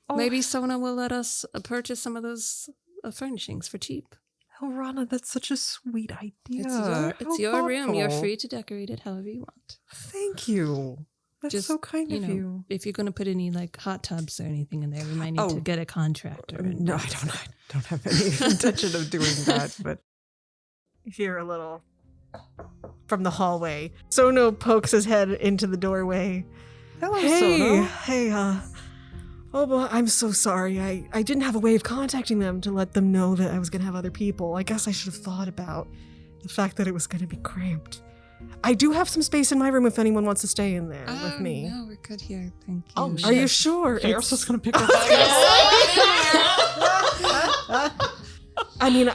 Speaker 4: Oh.
Speaker 1: Maybe Sona will let us purchase some of those furnishings for cheap.
Speaker 4: Hilrana, that's such a sweet idea.
Speaker 1: It's your room. You're
Speaker 4: thoughtful.
Speaker 1: free to decorate it however you want.
Speaker 4: Thank you. That's
Speaker 1: Just,
Speaker 4: so kind of
Speaker 1: know,
Speaker 4: you.
Speaker 1: If you're going to put any like hot tubs or anything in there, we might need to get a contractor.
Speaker 4: No, I don't have any intention of doing that, but
Speaker 2: You hear a little from the hallway. Sono pokes his head into the doorway.
Speaker 4: hello,
Speaker 2: Hey,
Speaker 4: Sono.
Speaker 2: hey, oh boy, I'm so sorry. I didn't have a way of contacting them to let them know that I was going to have other people. I guess I should have thought about the fact that it was going to be cramped. I do have some space in my room if anyone wants to stay in there with me.
Speaker 1: No, we're good here. Thank you.
Speaker 3: Oh,
Speaker 2: Are you sure?
Speaker 3: Faris was
Speaker 2: It's-
Speaker 3: going to pick her back up.
Speaker 2: I mean,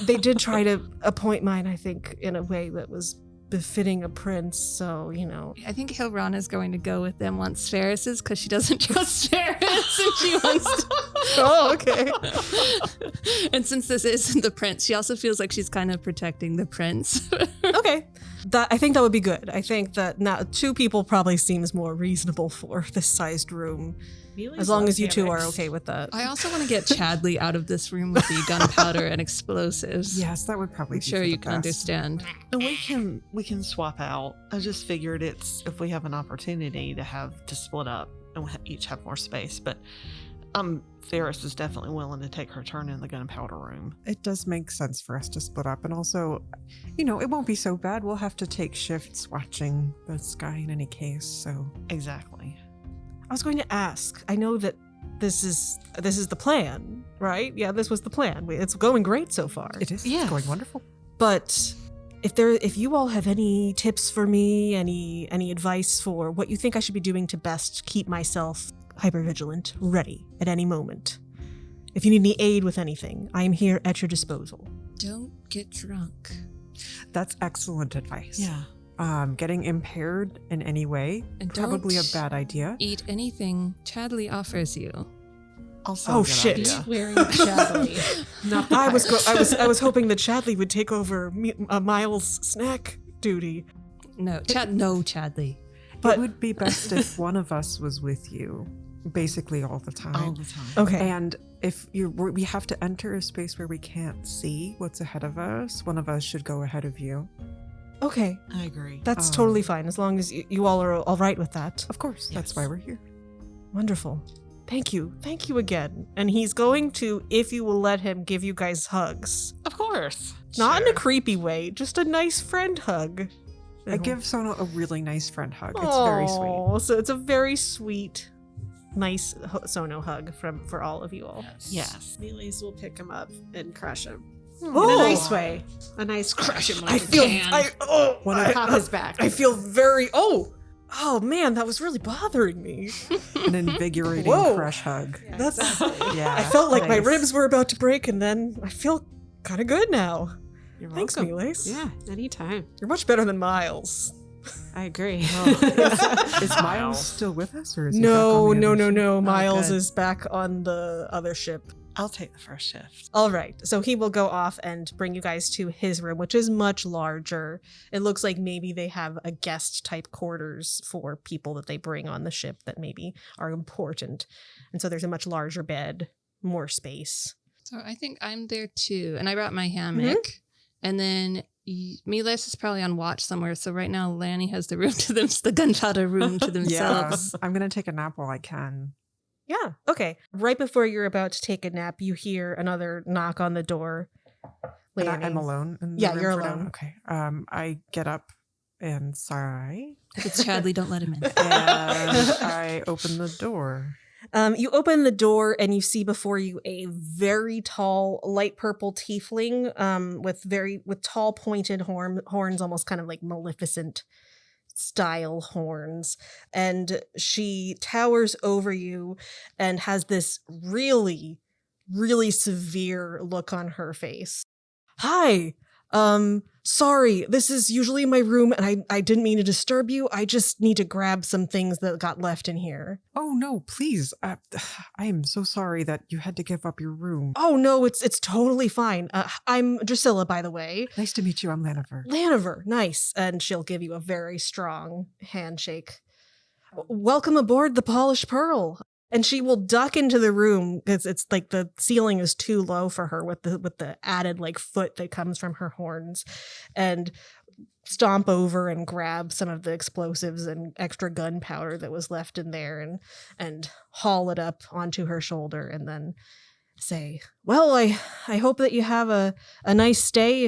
Speaker 2: they did try to appoint mine, I think, in a way that was befitting a prince, so, you know.
Speaker 1: I think Hilrana is going to go with them once Faris is because she doesn't trust Faris and she wants to.
Speaker 2: Oh, okay.
Speaker 1: And since this isn't the prince, she also feels like she's kind of protecting the prince.
Speaker 2: Okay. I think that would be good. I think that now 2 people probably seems more reasonable for this sized room. As long as you 2 are okay with that.
Speaker 1: I also want to get Chadley out of this room with the gunpowder and explosives.
Speaker 4: Yes, that would probably
Speaker 1: I'm
Speaker 4: be
Speaker 1: sure
Speaker 4: for
Speaker 1: you
Speaker 4: the
Speaker 1: can
Speaker 4: best.
Speaker 1: understand.
Speaker 3: And we can swap out. I just figured it's if we have an opportunity to split up and we each have more space. But Faris is definitely willing to take her turn in the gunpowder room.
Speaker 4: It does make sense for us to split up, and also, it won't be so bad. We'll have to take shifts watching the sky in any case, so.
Speaker 3: Exactly.
Speaker 2: I was going to ask. I know that this is the plan, right? Yeah, this was the plan. It's going great so far.
Speaker 4: It is.
Speaker 3: Yeah.
Speaker 4: It's going wonderful.
Speaker 2: But if you all have any tips for me, any advice for what you think I should be doing to best keep myself hypervigilant, ready at any moment. If you need any aid with anything, I am here at your disposal.
Speaker 1: Don't get drunk.
Speaker 4: That's excellent advice.
Speaker 3: Yeah.
Speaker 4: Getting impaired in any way,
Speaker 1: And
Speaker 4: probably a
Speaker 1: don't
Speaker 4: bad idea.
Speaker 1: Eat anything Chadley offers you.
Speaker 3: Also,
Speaker 2: Oh,
Speaker 3: a good
Speaker 2: shit.
Speaker 3: idea.
Speaker 5: Wearing Chadley.
Speaker 4: Not the
Speaker 2: I was hoping that Chadley would take over Miles' snack duty.
Speaker 1: No, Chadley.
Speaker 2: But
Speaker 4: it would be best if one of us was with you, basically all the time.
Speaker 3: All the time.
Speaker 2: okay.
Speaker 4: And if we have to enter a space where we can't see what's ahead of us, one of us should go ahead of you.
Speaker 2: Okay.
Speaker 3: I agree.
Speaker 2: That's totally fine as long as you all are all right with that.
Speaker 4: Of course, that's
Speaker 3: Yes.
Speaker 4: why we're here.
Speaker 2: Wonderful. Thank you. Thank you again. And he's going to, if you will let him, give you guys hugs.
Speaker 3: Of course.
Speaker 2: Not in a
Speaker 3: Sure.
Speaker 2: creepy way, just a nice friend hug.
Speaker 4: I give Sono a really nice friend hug. It's very sweet.
Speaker 2: Aw, so it's a very sweet, nice Sono hug for all of you all.
Speaker 3: Yes.
Speaker 5: Mealy's will pick him up and crush him.
Speaker 2: Oh.
Speaker 5: In a nice way. A nice crush him like
Speaker 2: I feel,
Speaker 5: pop his back.
Speaker 2: I feel very, oh man, that was really bothering me.
Speaker 4: An invigorating
Speaker 2: Whoa.
Speaker 4: crush hug.
Speaker 5: Yeah,
Speaker 2: That's,
Speaker 5: exactly.
Speaker 4: Yeah.
Speaker 2: I felt like my
Speaker 4: nice.
Speaker 2: ribs were about to break and then I feel kind of good now.
Speaker 5: You're
Speaker 2: Thanks,
Speaker 5: welcome.
Speaker 2: Miles.
Speaker 5: Yeah, anytime.
Speaker 2: You're much better than Miles.
Speaker 5: I agree.
Speaker 4: Is Miles still with us, or is he back
Speaker 2: No,
Speaker 4: on the
Speaker 2: no,
Speaker 4: other
Speaker 2: no,
Speaker 4: ship?
Speaker 2: no. Miles
Speaker 3: good.
Speaker 2: is back on the other ship.
Speaker 3: I'll take the first shift.
Speaker 2: All right. So he will go off and bring you guys to his room, which is much larger. It looks like maybe they have a guest type quarters for people that they bring on the ship that maybe are important. And so there's a much larger bed, more space.
Speaker 1: So I think I'm there too. And I brought my hammock. And then Miles is probably on watch somewhere. So right now, Lanny has the room to them, the gunpowder room to
Speaker 4: Yeah,
Speaker 1: themselves.
Speaker 4: I'm gonna take a nap while I can.
Speaker 2: Yeah. Okay. Right before you're about to take a nap, you hear another knock on the door.
Speaker 4: And
Speaker 2: Lanny.
Speaker 4: I'm alone. In the
Speaker 2: Yeah,
Speaker 4: room
Speaker 2: you're
Speaker 4: for now?
Speaker 2: alone.
Speaker 4: Okay. I get up and sigh.
Speaker 1: If it's Chadley, don't let him in.
Speaker 4: And I open the door.
Speaker 2: You open the door and you see before you a very tall, light purple tiefling with tall, pointed horns, almost kind of like Maleficent style horns. And she towers over you and has this really, really severe look on her face. Hi. Sorry, this is usually my room and I didn't mean to disturb you. I just need to grab some things that got left in here.
Speaker 4: Oh, no, please. I am so sorry that you had to give up your room.
Speaker 2: Oh, no, it's totally fine. I'm Drusilla, by the way.
Speaker 4: Nice to meet you. I'm Laniver.
Speaker 2: Laniver, nice. And she'll give you a very strong handshake. Welcome aboard the Polished Pearl. And she will duck into the room because it's like the ceiling is too low for her with the added like foot that comes from her horns, and stomp over and grab some of the explosives and extra gunpowder that was left in there and haul it up onto her shoulder and then say, well, I hope that you have a nice stay.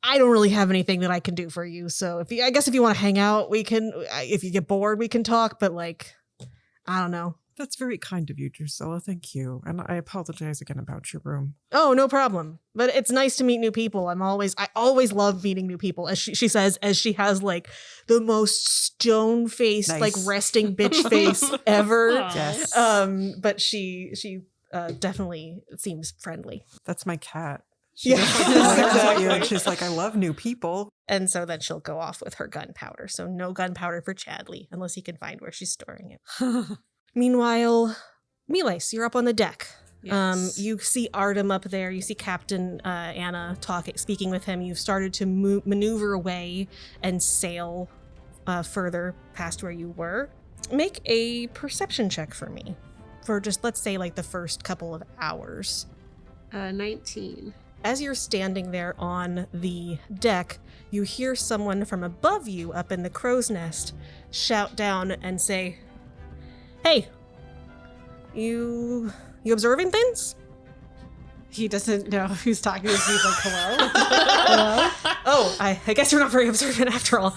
Speaker 2: I don't really have anything that I can do for you. So if you want to hang out, we can, if you get bored, we can talk, but like, I don't know.
Speaker 4: That's very kind of you, Drusilla. Thank you. And I apologize again about your room.
Speaker 2: Oh, no problem. But it's nice to meet new people. I always love meeting new people, as she says, as she has like the most stone-faced,
Speaker 4: Nice.
Speaker 2: like resting bitch face ever.
Speaker 4: Yes.
Speaker 2: But she definitely seems friendly.
Speaker 4: That's my cat.
Speaker 2: Yeah.
Speaker 4: Exactly. And she's like, I love new people.
Speaker 2: And so then she'll go off with her gunpowder. So no gunpowder for Chadley, unless he can find where she's storing it. Meanwhile, Miles, you're up on the deck.
Speaker 5: Yes.
Speaker 2: You see Artem up there. You see Captain Anna speaking with him. You've started to maneuver away and sail further past where you were. Make a perception check for me for just, let's say, like the first couple of hours.
Speaker 5: 19.
Speaker 2: As you're standing there on the deck, you hear someone from above you up in the crow's nest shout down and say, hey, you observing things?
Speaker 5: He doesn't know who's talking to us. He's like, hello?
Speaker 2: Hello? Oh, I guess you're not very observant after all.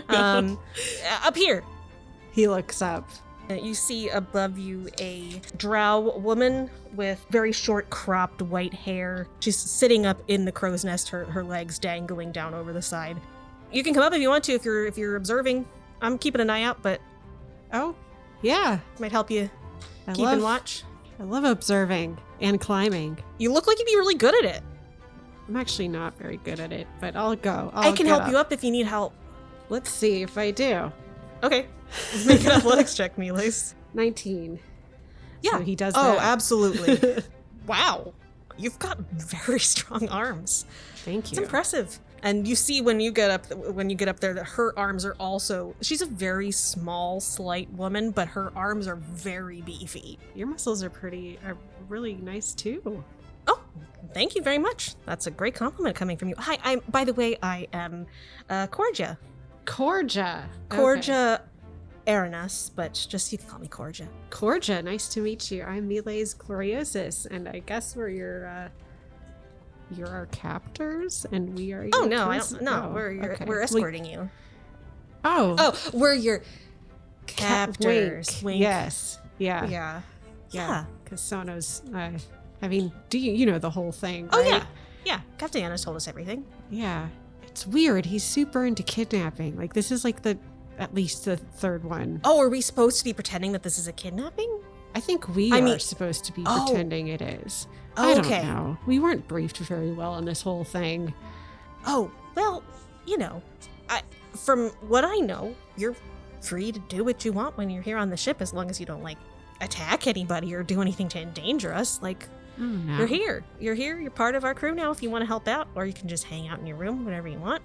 Speaker 2: Up here.
Speaker 5: He looks up.
Speaker 2: You see above you a drow woman with very short cropped white hair. She's sitting up in the crow's nest, her legs dangling down over the side. You can come up if you want to, if you're observing. I'm keeping an eye out, but
Speaker 5: Oh, yeah.
Speaker 2: might help you
Speaker 5: I
Speaker 2: keep and watch.
Speaker 5: I love observing and climbing.
Speaker 2: You look like you'd be really good at it.
Speaker 5: I'm actually not very good at it, but I'll go.
Speaker 2: I can help you up if you need help.
Speaker 5: Let's see if I do.
Speaker 2: Okay. Make an athletics check, Miles.
Speaker 5: 19.
Speaker 2: Yeah.
Speaker 5: So he does
Speaker 2: Oh,
Speaker 5: that.
Speaker 2: absolutely. Wow. You've got very strong arms.
Speaker 5: Thank
Speaker 2: It's
Speaker 5: you.
Speaker 2: impressive. And you see when you get up there that her arms are also, she's a very small, slight woman, but her arms are very beefy.
Speaker 5: Your muscles are really nice too.
Speaker 2: Oh, thank you very much. That's a great compliment coming from you. Hi, by the way, I am Corja.
Speaker 5: Corja.
Speaker 2: Corja Aranas, but just you can call me Corja.
Speaker 5: Corja, nice to meet you. I'm Miles Gloriosus, and I guess you're our captors, and we are your
Speaker 2: Oh no, I
Speaker 5: cons-
Speaker 2: don't. No,
Speaker 5: oh,
Speaker 2: we're
Speaker 5: okay.
Speaker 2: escorting you.
Speaker 5: Oh,
Speaker 2: We're your captors.
Speaker 5: Wink. Yes. Yeah.
Speaker 2: Yeah.
Speaker 5: Because Sono's. I mean, do you know the whole thing?
Speaker 2: Oh
Speaker 5: right?
Speaker 2: yeah. Captain Anna's told us everything.
Speaker 5: Yeah. It's weird. He's super into kidnapping. Like this is like at least the third one.
Speaker 2: Oh, are we supposed to be pretending that this is a kidnapping?
Speaker 5: I think we
Speaker 2: I
Speaker 5: are
Speaker 2: mean-
Speaker 5: supposed to be
Speaker 2: Oh.
Speaker 5: pretending it is.
Speaker 2: Oh,
Speaker 5: I don't
Speaker 2: okay.
Speaker 5: know. We weren't briefed very well on this whole thing.
Speaker 2: Oh, well, from what I know, you're free to do what you want when you're here on the ship as long as you don't, like, attack anybody or do anything to endanger us. Like,
Speaker 5: Oh, no.
Speaker 2: you're here. You're part of our crew now if you want to help out, or you can just hang out in your room, whatever you want.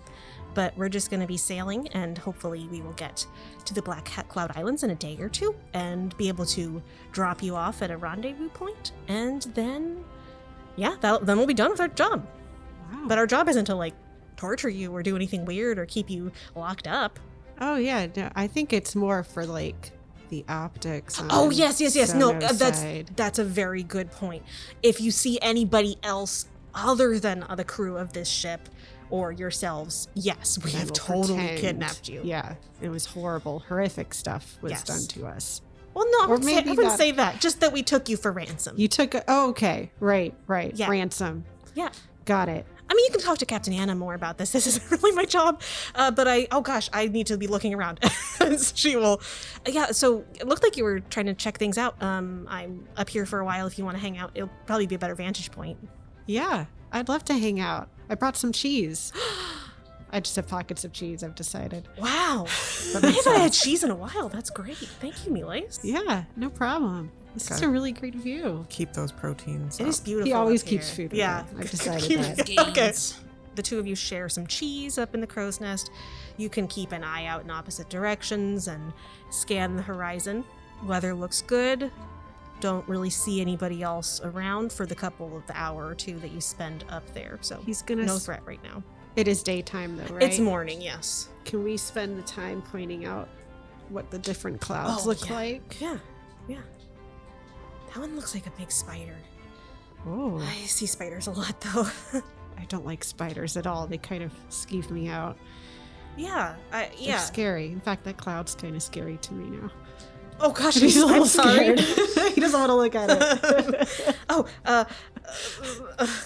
Speaker 2: But we're just going to be sailing, and hopefully we will get to the Blackcloud Islands in a day or two and be able to drop you off at a rendezvous point, and then, then we'll be done with our job.
Speaker 5: Wow.
Speaker 2: But our job isn't to, like, torture you or do anything weird or keep you locked up.
Speaker 5: Oh yeah, no, I think it's more for like the optics.
Speaker 2: Oh,
Speaker 5: on
Speaker 2: yes. No,
Speaker 5: Sono's side.
Speaker 2: that's a very good point. If you see anybody else other than the crew of this ship, or yourselves, yes, we
Speaker 5: I
Speaker 2: have
Speaker 5: will
Speaker 2: totally
Speaker 5: pretend.
Speaker 2: kidnapped you.
Speaker 5: Yeah, it was horrible. Horrific stuff was
Speaker 2: Yes.
Speaker 5: done to us.
Speaker 2: Well, no, I
Speaker 5: Or
Speaker 2: wouldn't say- I
Speaker 5: maybe
Speaker 2: wouldn't
Speaker 5: that-
Speaker 2: say that. Just that we took you for ransom.
Speaker 5: You took okay. Right.
Speaker 2: Yeah.
Speaker 5: Ransom.
Speaker 2: Yeah.
Speaker 5: Got it.
Speaker 2: I mean, you can talk to Captain Anna more about this. This isn't really my job. But I need to be looking around. She will. Yeah, so it looked like you were trying to check things out. I'm up here for a while if you want to hang out. It'll probably be a better vantage point.
Speaker 5: Yeah, I'd love to hang out. I brought some cheese. I just have pockets of cheese, I've decided.
Speaker 2: Wow.
Speaker 5: That
Speaker 2: I
Speaker 5: makes
Speaker 2: haven't had
Speaker 5: sense.
Speaker 2: cheese in a while. That's great. Thank you, Miles.
Speaker 5: Yeah, no problem. This is
Speaker 3: Okay.
Speaker 5: a really great view.
Speaker 3: Keep those proteins.
Speaker 2: It
Speaker 3: up.
Speaker 2: is beautiful.
Speaker 5: He always
Speaker 2: up
Speaker 5: keeps
Speaker 2: here.
Speaker 5: food.
Speaker 2: Yeah.
Speaker 5: away. I've decided
Speaker 2: Keep-
Speaker 5: that.
Speaker 2: Okay. The two of you share some cheese up in the crow's nest. You can keep an eye out in opposite directions and scan the horizon. Weather looks good. Don't really see anybody else around for the couple of the hour or two that you spend up there. So
Speaker 5: He's gonna.
Speaker 2: no threat right now.
Speaker 5: It is daytime though, right?
Speaker 2: It's morning, yes.
Speaker 5: Can we spend the time pointing out what the different clouds
Speaker 2: Oh,
Speaker 5: look
Speaker 2: yeah.
Speaker 5: like?
Speaker 2: Yeah. That one looks like a big spider.
Speaker 5: Oh,
Speaker 2: I see spiders a lot though.
Speaker 5: I don't like spiders at all. They kind of skeeve me out.
Speaker 2: Yeah.
Speaker 5: They're scary. In fact, that cloud's kind of scary to me now.
Speaker 2: Oh gosh,
Speaker 5: He's a little
Speaker 2: I'm sorry.
Speaker 5: scared. He doesn't want to look at it.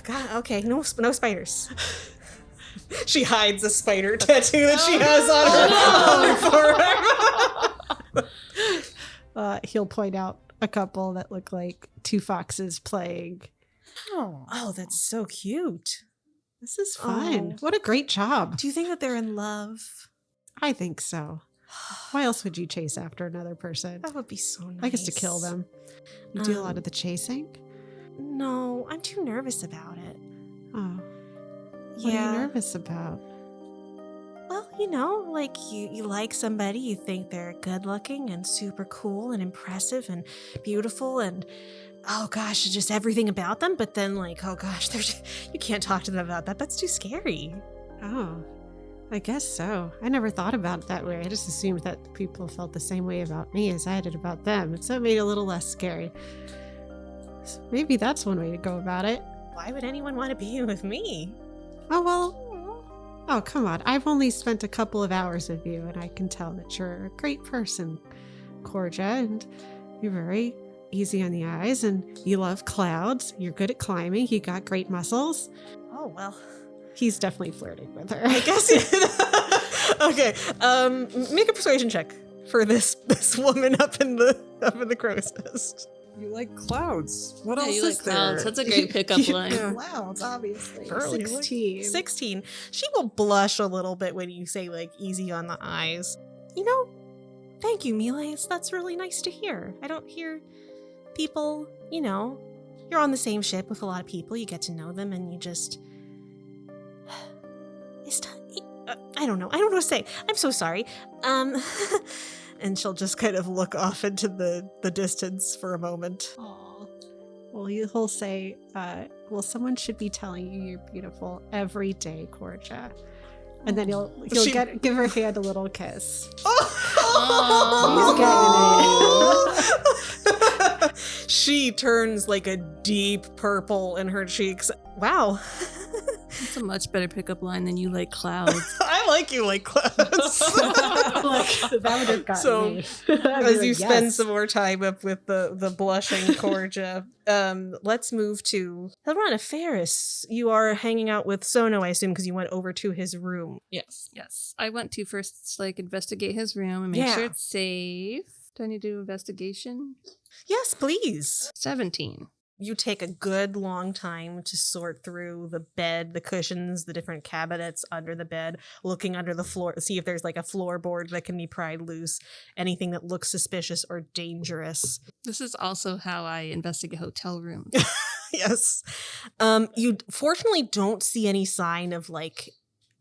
Speaker 2: God, okay, no spiders. She hides a spider tattoo that she has on her forearm.
Speaker 5: He'll point out a couple that look like two foxes playing.
Speaker 2: Oh, that's so cute.
Speaker 5: This is fun.
Speaker 2: Oh.
Speaker 5: What a great job.
Speaker 2: Do you think that they're in love?
Speaker 5: I think so. Why else would you chase after another person?
Speaker 2: That would be so nice.
Speaker 5: I guess to kill them. You do a lot of the chasing?
Speaker 2: No, I'm too nervous about it.
Speaker 5: Oh. What are you nervous about?
Speaker 2: Well, you know, like you like somebody, you think they're good looking and super cool and impressive and beautiful and oh gosh, just everything about them. But then like, oh gosh, you can't talk to them about that. That's too scary.
Speaker 5: Oh, I guess so. I never thought about it that way. I just assumed that people felt the same way about me as I did about them. And so it made it a little less scary. So maybe that's one way to go about it.
Speaker 2: Why would anyone want to be with me?
Speaker 5: Oh, well. Oh, come on. I've only spent a couple of hours with you, and I can tell that you're a great person, Corja, and you're very easy on the eyes, and you love clouds. You're good at climbing. You got great muscles.
Speaker 2: Oh, well.
Speaker 5: He's definitely flirting with her.
Speaker 2: I guess. Okay. Make a persuasion check for this woman up in the crow's nest.
Speaker 4: You like clouds. What else
Speaker 1: you
Speaker 4: is
Speaker 1: like
Speaker 4: there?
Speaker 1: clouds. That's a great pickup line.
Speaker 5: Clouds, obviously.
Speaker 2: Early.
Speaker 5: 16.
Speaker 2: 16. She will blush a little bit when you say like easy on the eyes. You know, thank you, Miles. That's really nice to hear. I don't hear people, you know, you're on the same ship with a lot of people. You get to know them and you just. I don't know. I don't know what to say. I'm so sorry. And she'll just kind of look off into the distance for a moment.
Speaker 5: Aw. Well, he'll say, well, someone should be telling you you're beautiful every day, Corja. And then he'll give her hand a little kiss.
Speaker 2: She turns like a deep purple in her cheeks. Wow.
Speaker 1: That's a much better pickup line than you like clouds.
Speaker 2: I like you like clouds.
Speaker 5: That would have gotten
Speaker 2: So,
Speaker 5: me.
Speaker 2: As you spend some more time up with the blushing Corja, let's move to Hilrana. Faris. You are hanging out with Sono, I assume, because you went over to his room.
Speaker 1: Yes. I went to first like investigate his room and make
Speaker 2: Yeah.
Speaker 1: sure it's safe. Do I need to do investigation?
Speaker 2: Yes, please.
Speaker 1: 17.
Speaker 2: You take a good long time to sort through the bed, the cushions, the different cabinets under the bed, looking under the floor, see if there's like a floorboard that can be pried loose, anything that looks suspicious or dangerous.
Speaker 1: This is also how I investigate hotel rooms.
Speaker 2: Yes. You fortunately don't see any sign of like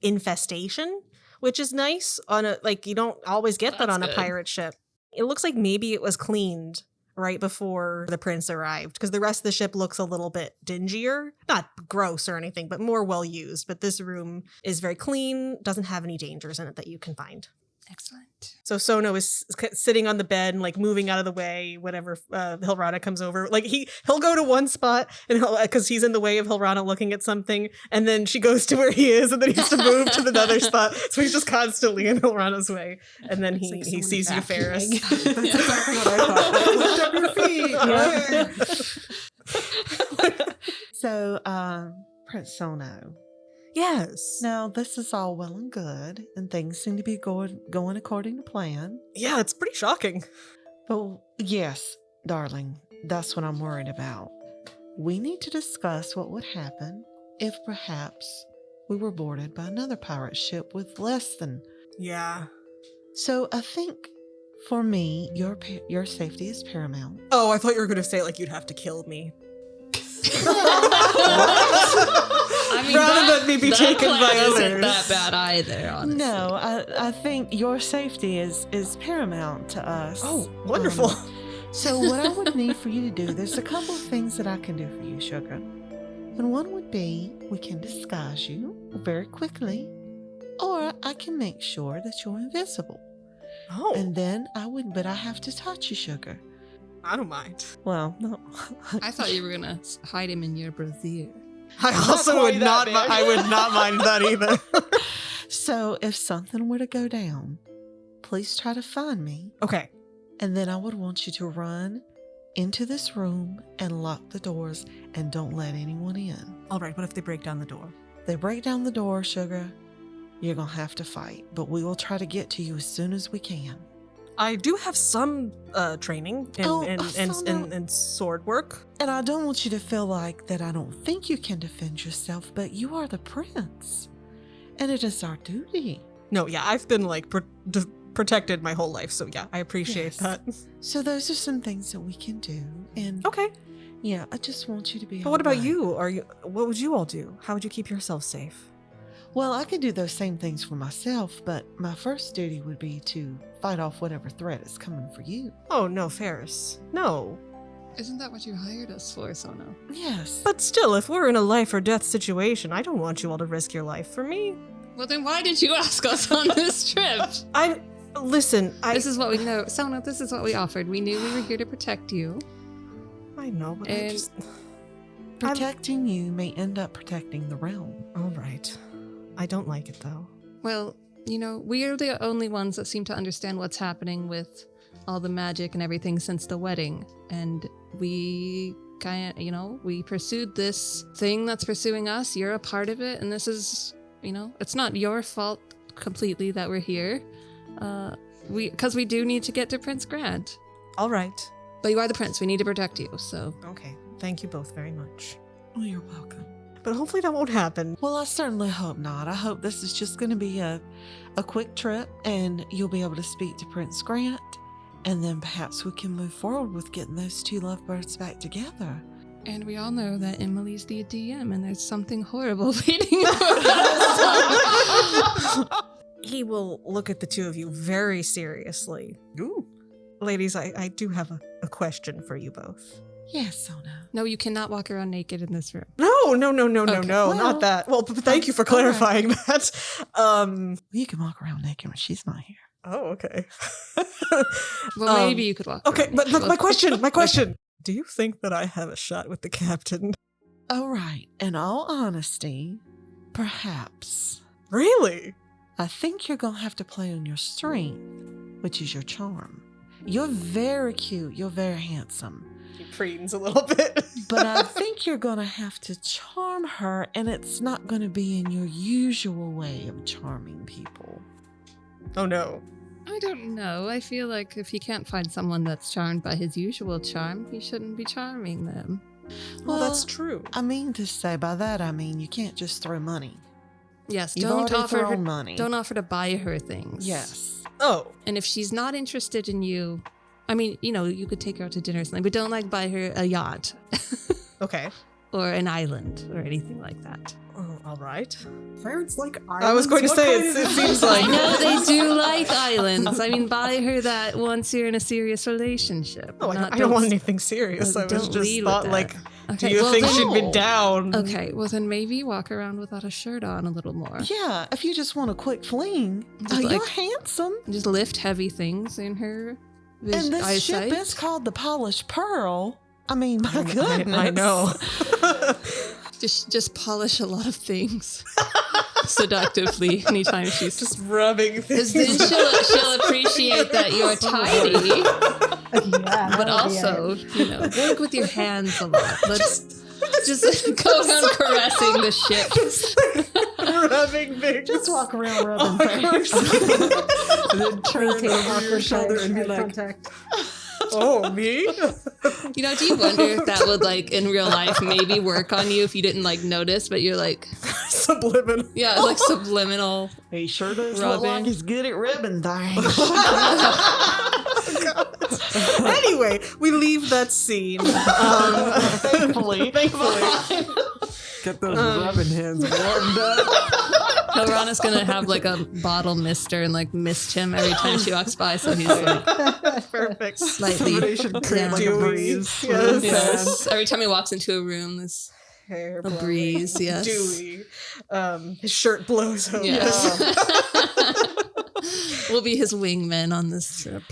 Speaker 2: infestation, which is nice on a, like, you don't always get that
Speaker 1: That's
Speaker 2: on a
Speaker 1: good.
Speaker 2: pirate ship. It looks like maybe it was cleaned right before the prince arrived, because the rest of the ship looks a little bit dingier. Not gross or anything, but more well used. But this room is very clean, doesn't have any dangers in it that you can find.
Speaker 1: Excellent.
Speaker 2: So Sono is sitting on the bed and like moving out of the way whenever Hilrana comes over. Like he'll go to one spot and because he's in the way of Hilrana looking at something, and then she goes to where he is, and then he has to move to another spot. So he's just constantly in Hilrana's way, and then he sees you, Faris.
Speaker 4: That's exactly what I thought. Lift up your feet.
Speaker 3: So, Prince Sono.
Speaker 2: Yes.
Speaker 3: Now, this is all well and good, and things seem to be going according to plan.
Speaker 2: Yeah, it's pretty shocking.
Speaker 3: But yes, darling, that's what I'm worried about. We need to discuss what would happen if perhaps we were boarded by another pirate ship with less than...
Speaker 2: Yeah.
Speaker 3: So I think, for me, your safety is paramount.
Speaker 2: Oh, I thought you were going to say like you'd have to kill me.
Speaker 1: I mean,
Speaker 2: rather than me be taken by
Speaker 1: isn't
Speaker 2: others.
Speaker 1: that bad either, honestly.
Speaker 3: No, I think your safety is paramount to us.
Speaker 2: Oh, wonderful.
Speaker 3: So what I would need for you to do, there's a couple of things that I can do for you, Sugar. And one would be, we can disguise you very quickly, or I can make sure that you're invisible.
Speaker 2: Oh.
Speaker 3: And then but I have to touch you, Sugar.
Speaker 2: I don't mind.
Speaker 3: Well, no.
Speaker 1: I thought you were going to hide him in your brassiere.
Speaker 2: I also would not. I would not mind that either.
Speaker 3: So if something were to go down, please try to find me.
Speaker 2: Okay.
Speaker 3: And then I would want you to run into this room and lock the doors and don't let anyone in.
Speaker 2: All right. What if they break down the door?
Speaker 3: They break down the door, Sugar. You're going to have to fight, but we will try to get to you as soon as we can.
Speaker 2: I do have some training in sword work.
Speaker 3: And I don't want you to feel like that I don't think you can defend yourself, but you are the prince. And it is our duty.
Speaker 2: No, yeah, I've been like protected my whole life, so yeah, I appreciate that.
Speaker 3: So those are some things that we can do. And
Speaker 2: Okay.
Speaker 3: yeah, I just want you to be
Speaker 2: But what about
Speaker 3: alright.
Speaker 2: you? What would you all do? How would you keep yourself safe?
Speaker 3: Well, I could do those same things for myself, but my first duty would be to fight off whatever threat is coming for you.
Speaker 2: Oh, no, Faris. No.
Speaker 1: Isn't that what you hired us for, Sono?
Speaker 3: Yes.
Speaker 2: But still, if we're in a life or death situation, I don't want you all to risk your life for me.
Speaker 1: Well, then why did you ask us on this trip?
Speaker 2: This
Speaker 1: is what we know. Sono, this is what we offered. We knew we were here to protect you.
Speaker 2: I know, but
Speaker 1: And-
Speaker 3: Protecting you may end up protecting the realm.
Speaker 2: All right. I don't like it, though.
Speaker 1: Well, we are the only ones that seem to understand what's happening with all the magic and everything since the wedding. And we we pursued this thing that's pursuing us. You're a part of it. And this is, it's not your fault completely that we're here. Because we do need to get to Prince Grant.
Speaker 2: All right.
Speaker 1: But you are the prince. We need to protect you, so.
Speaker 2: Okay. Thank you both very much.
Speaker 3: Oh, you're welcome.
Speaker 2: But hopefully that won't happen.
Speaker 3: Well, I certainly hope not. I hope this is just going to be a quick trip and you'll be able to speak to Prince Grant, and then perhaps we can move forward with getting those two lovebirds back together.
Speaker 1: And we all know that Emily's the DM and there's something horrible waiting for us.
Speaker 2: He will look at the two of you very seriously. Ooh. Ladies, I do have a question for you both.
Speaker 3: Yes, Sono.
Speaker 1: No, you cannot walk around naked in this room.
Speaker 2: No,
Speaker 1: Okay.
Speaker 2: not that. Well, thank you for clarifying that.
Speaker 3: You can walk around naked when she's not here.
Speaker 2: Oh, okay.
Speaker 1: Well, maybe you could walk
Speaker 2: Okay,
Speaker 1: around
Speaker 2: but
Speaker 1: naked.
Speaker 2: my question. Do you think that I have a shot with the captain?
Speaker 3: All right. In all honesty, perhaps.
Speaker 2: Really?
Speaker 3: I think you're going to have to play on your strength, which is your charm. You're very cute. You're very handsome.
Speaker 2: He preens a little bit.
Speaker 3: But I think you're going to have to charm her, and it's not going to be in your usual way of charming people.
Speaker 2: Oh, no.
Speaker 1: I don't know. I feel like if he can't find someone that's charmed by his usual charm, he shouldn't be charming them.
Speaker 2: Well, that's true.
Speaker 3: I mean to say, by that I mean you can't just throw money.
Speaker 1: Yes,
Speaker 3: You've
Speaker 1: don't
Speaker 3: already
Speaker 1: offer her
Speaker 3: thrown money.
Speaker 1: Don't offer to buy her things.
Speaker 3: Yes.
Speaker 2: Oh.
Speaker 1: And if she's not interested in you, I mean, you could take her out to dinner or something, but don't buy her a yacht.
Speaker 2: Okay.
Speaker 1: Or an island or anything like that.
Speaker 2: Oh, all right.
Speaker 4: Pirates like islands?
Speaker 2: I was going to
Speaker 4: What
Speaker 2: say,
Speaker 4: kind
Speaker 2: it
Speaker 4: of-
Speaker 2: seems
Speaker 1: I
Speaker 2: like...
Speaker 1: know they do like islands. I mean, buy her that once you're in a serious relationship.
Speaker 2: Oh, I don't want anything serious. I was
Speaker 1: don't
Speaker 2: just
Speaker 1: lead with
Speaker 2: thought
Speaker 1: that. Okay,
Speaker 6: Do you think
Speaker 1: then,
Speaker 6: she'd be down?
Speaker 1: Okay, well then maybe walk around without a shirt on a little more.
Speaker 3: Yeah, if you just want a quick fling.
Speaker 1: Just
Speaker 3: You're
Speaker 1: like-
Speaker 3: handsome.
Speaker 1: Just lift heavy things in her
Speaker 3: And this
Speaker 1: eyesight.
Speaker 3: ship is called the Polished Pearl. I mean, my goodness.
Speaker 6: I know.
Speaker 1: Just polish a lot of things seductively anytime she's
Speaker 6: Just rubbing
Speaker 1: Because
Speaker 6: things.
Speaker 1: then she'll appreciate that you're tidy,
Speaker 5: Yeah,
Speaker 1: but also, work with your hands a lot. Let's just go around caressing the ship.
Speaker 6: rubbing things.
Speaker 3: Just walk around rubbing things.
Speaker 6: And then turn over your shoulder and be like,
Speaker 5: contact.
Speaker 6: oh, me?
Speaker 1: Do you wonder if that would, in real life, maybe work on you if you didn't, notice, but you're
Speaker 6: Subliminal.
Speaker 1: yeah, subliminal.
Speaker 3: He sure does look
Speaker 1: Rubbing.
Speaker 3: like he's good at ribbon things.
Speaker 6: Anyway, we leave that scene.
Speaker 3: Thankfully.
Speaker 4: Get those rubbing hands warmed up.
Speaker 1: Hilrana's gonna have a bottle mister and mist him every time she walks by, so he's
Speaker 6: Perfect.
Speaker 1: slightly
Speaker 4: Somebody should create a
Speaker 6: Dewy.
Speaker 4: breeze.
Speaker 6: Yes.
Speaker 1: yes. Every time he walks into a room, there's
Speaker 6: Hair
Speaker 1: a
Speaker 6: blowing.
Speaker 1: breeze. Yes.
Speaker 6: Dewy. His shirt blows over.
Speaker 1: Yes. We'll be his wingmen on this trip.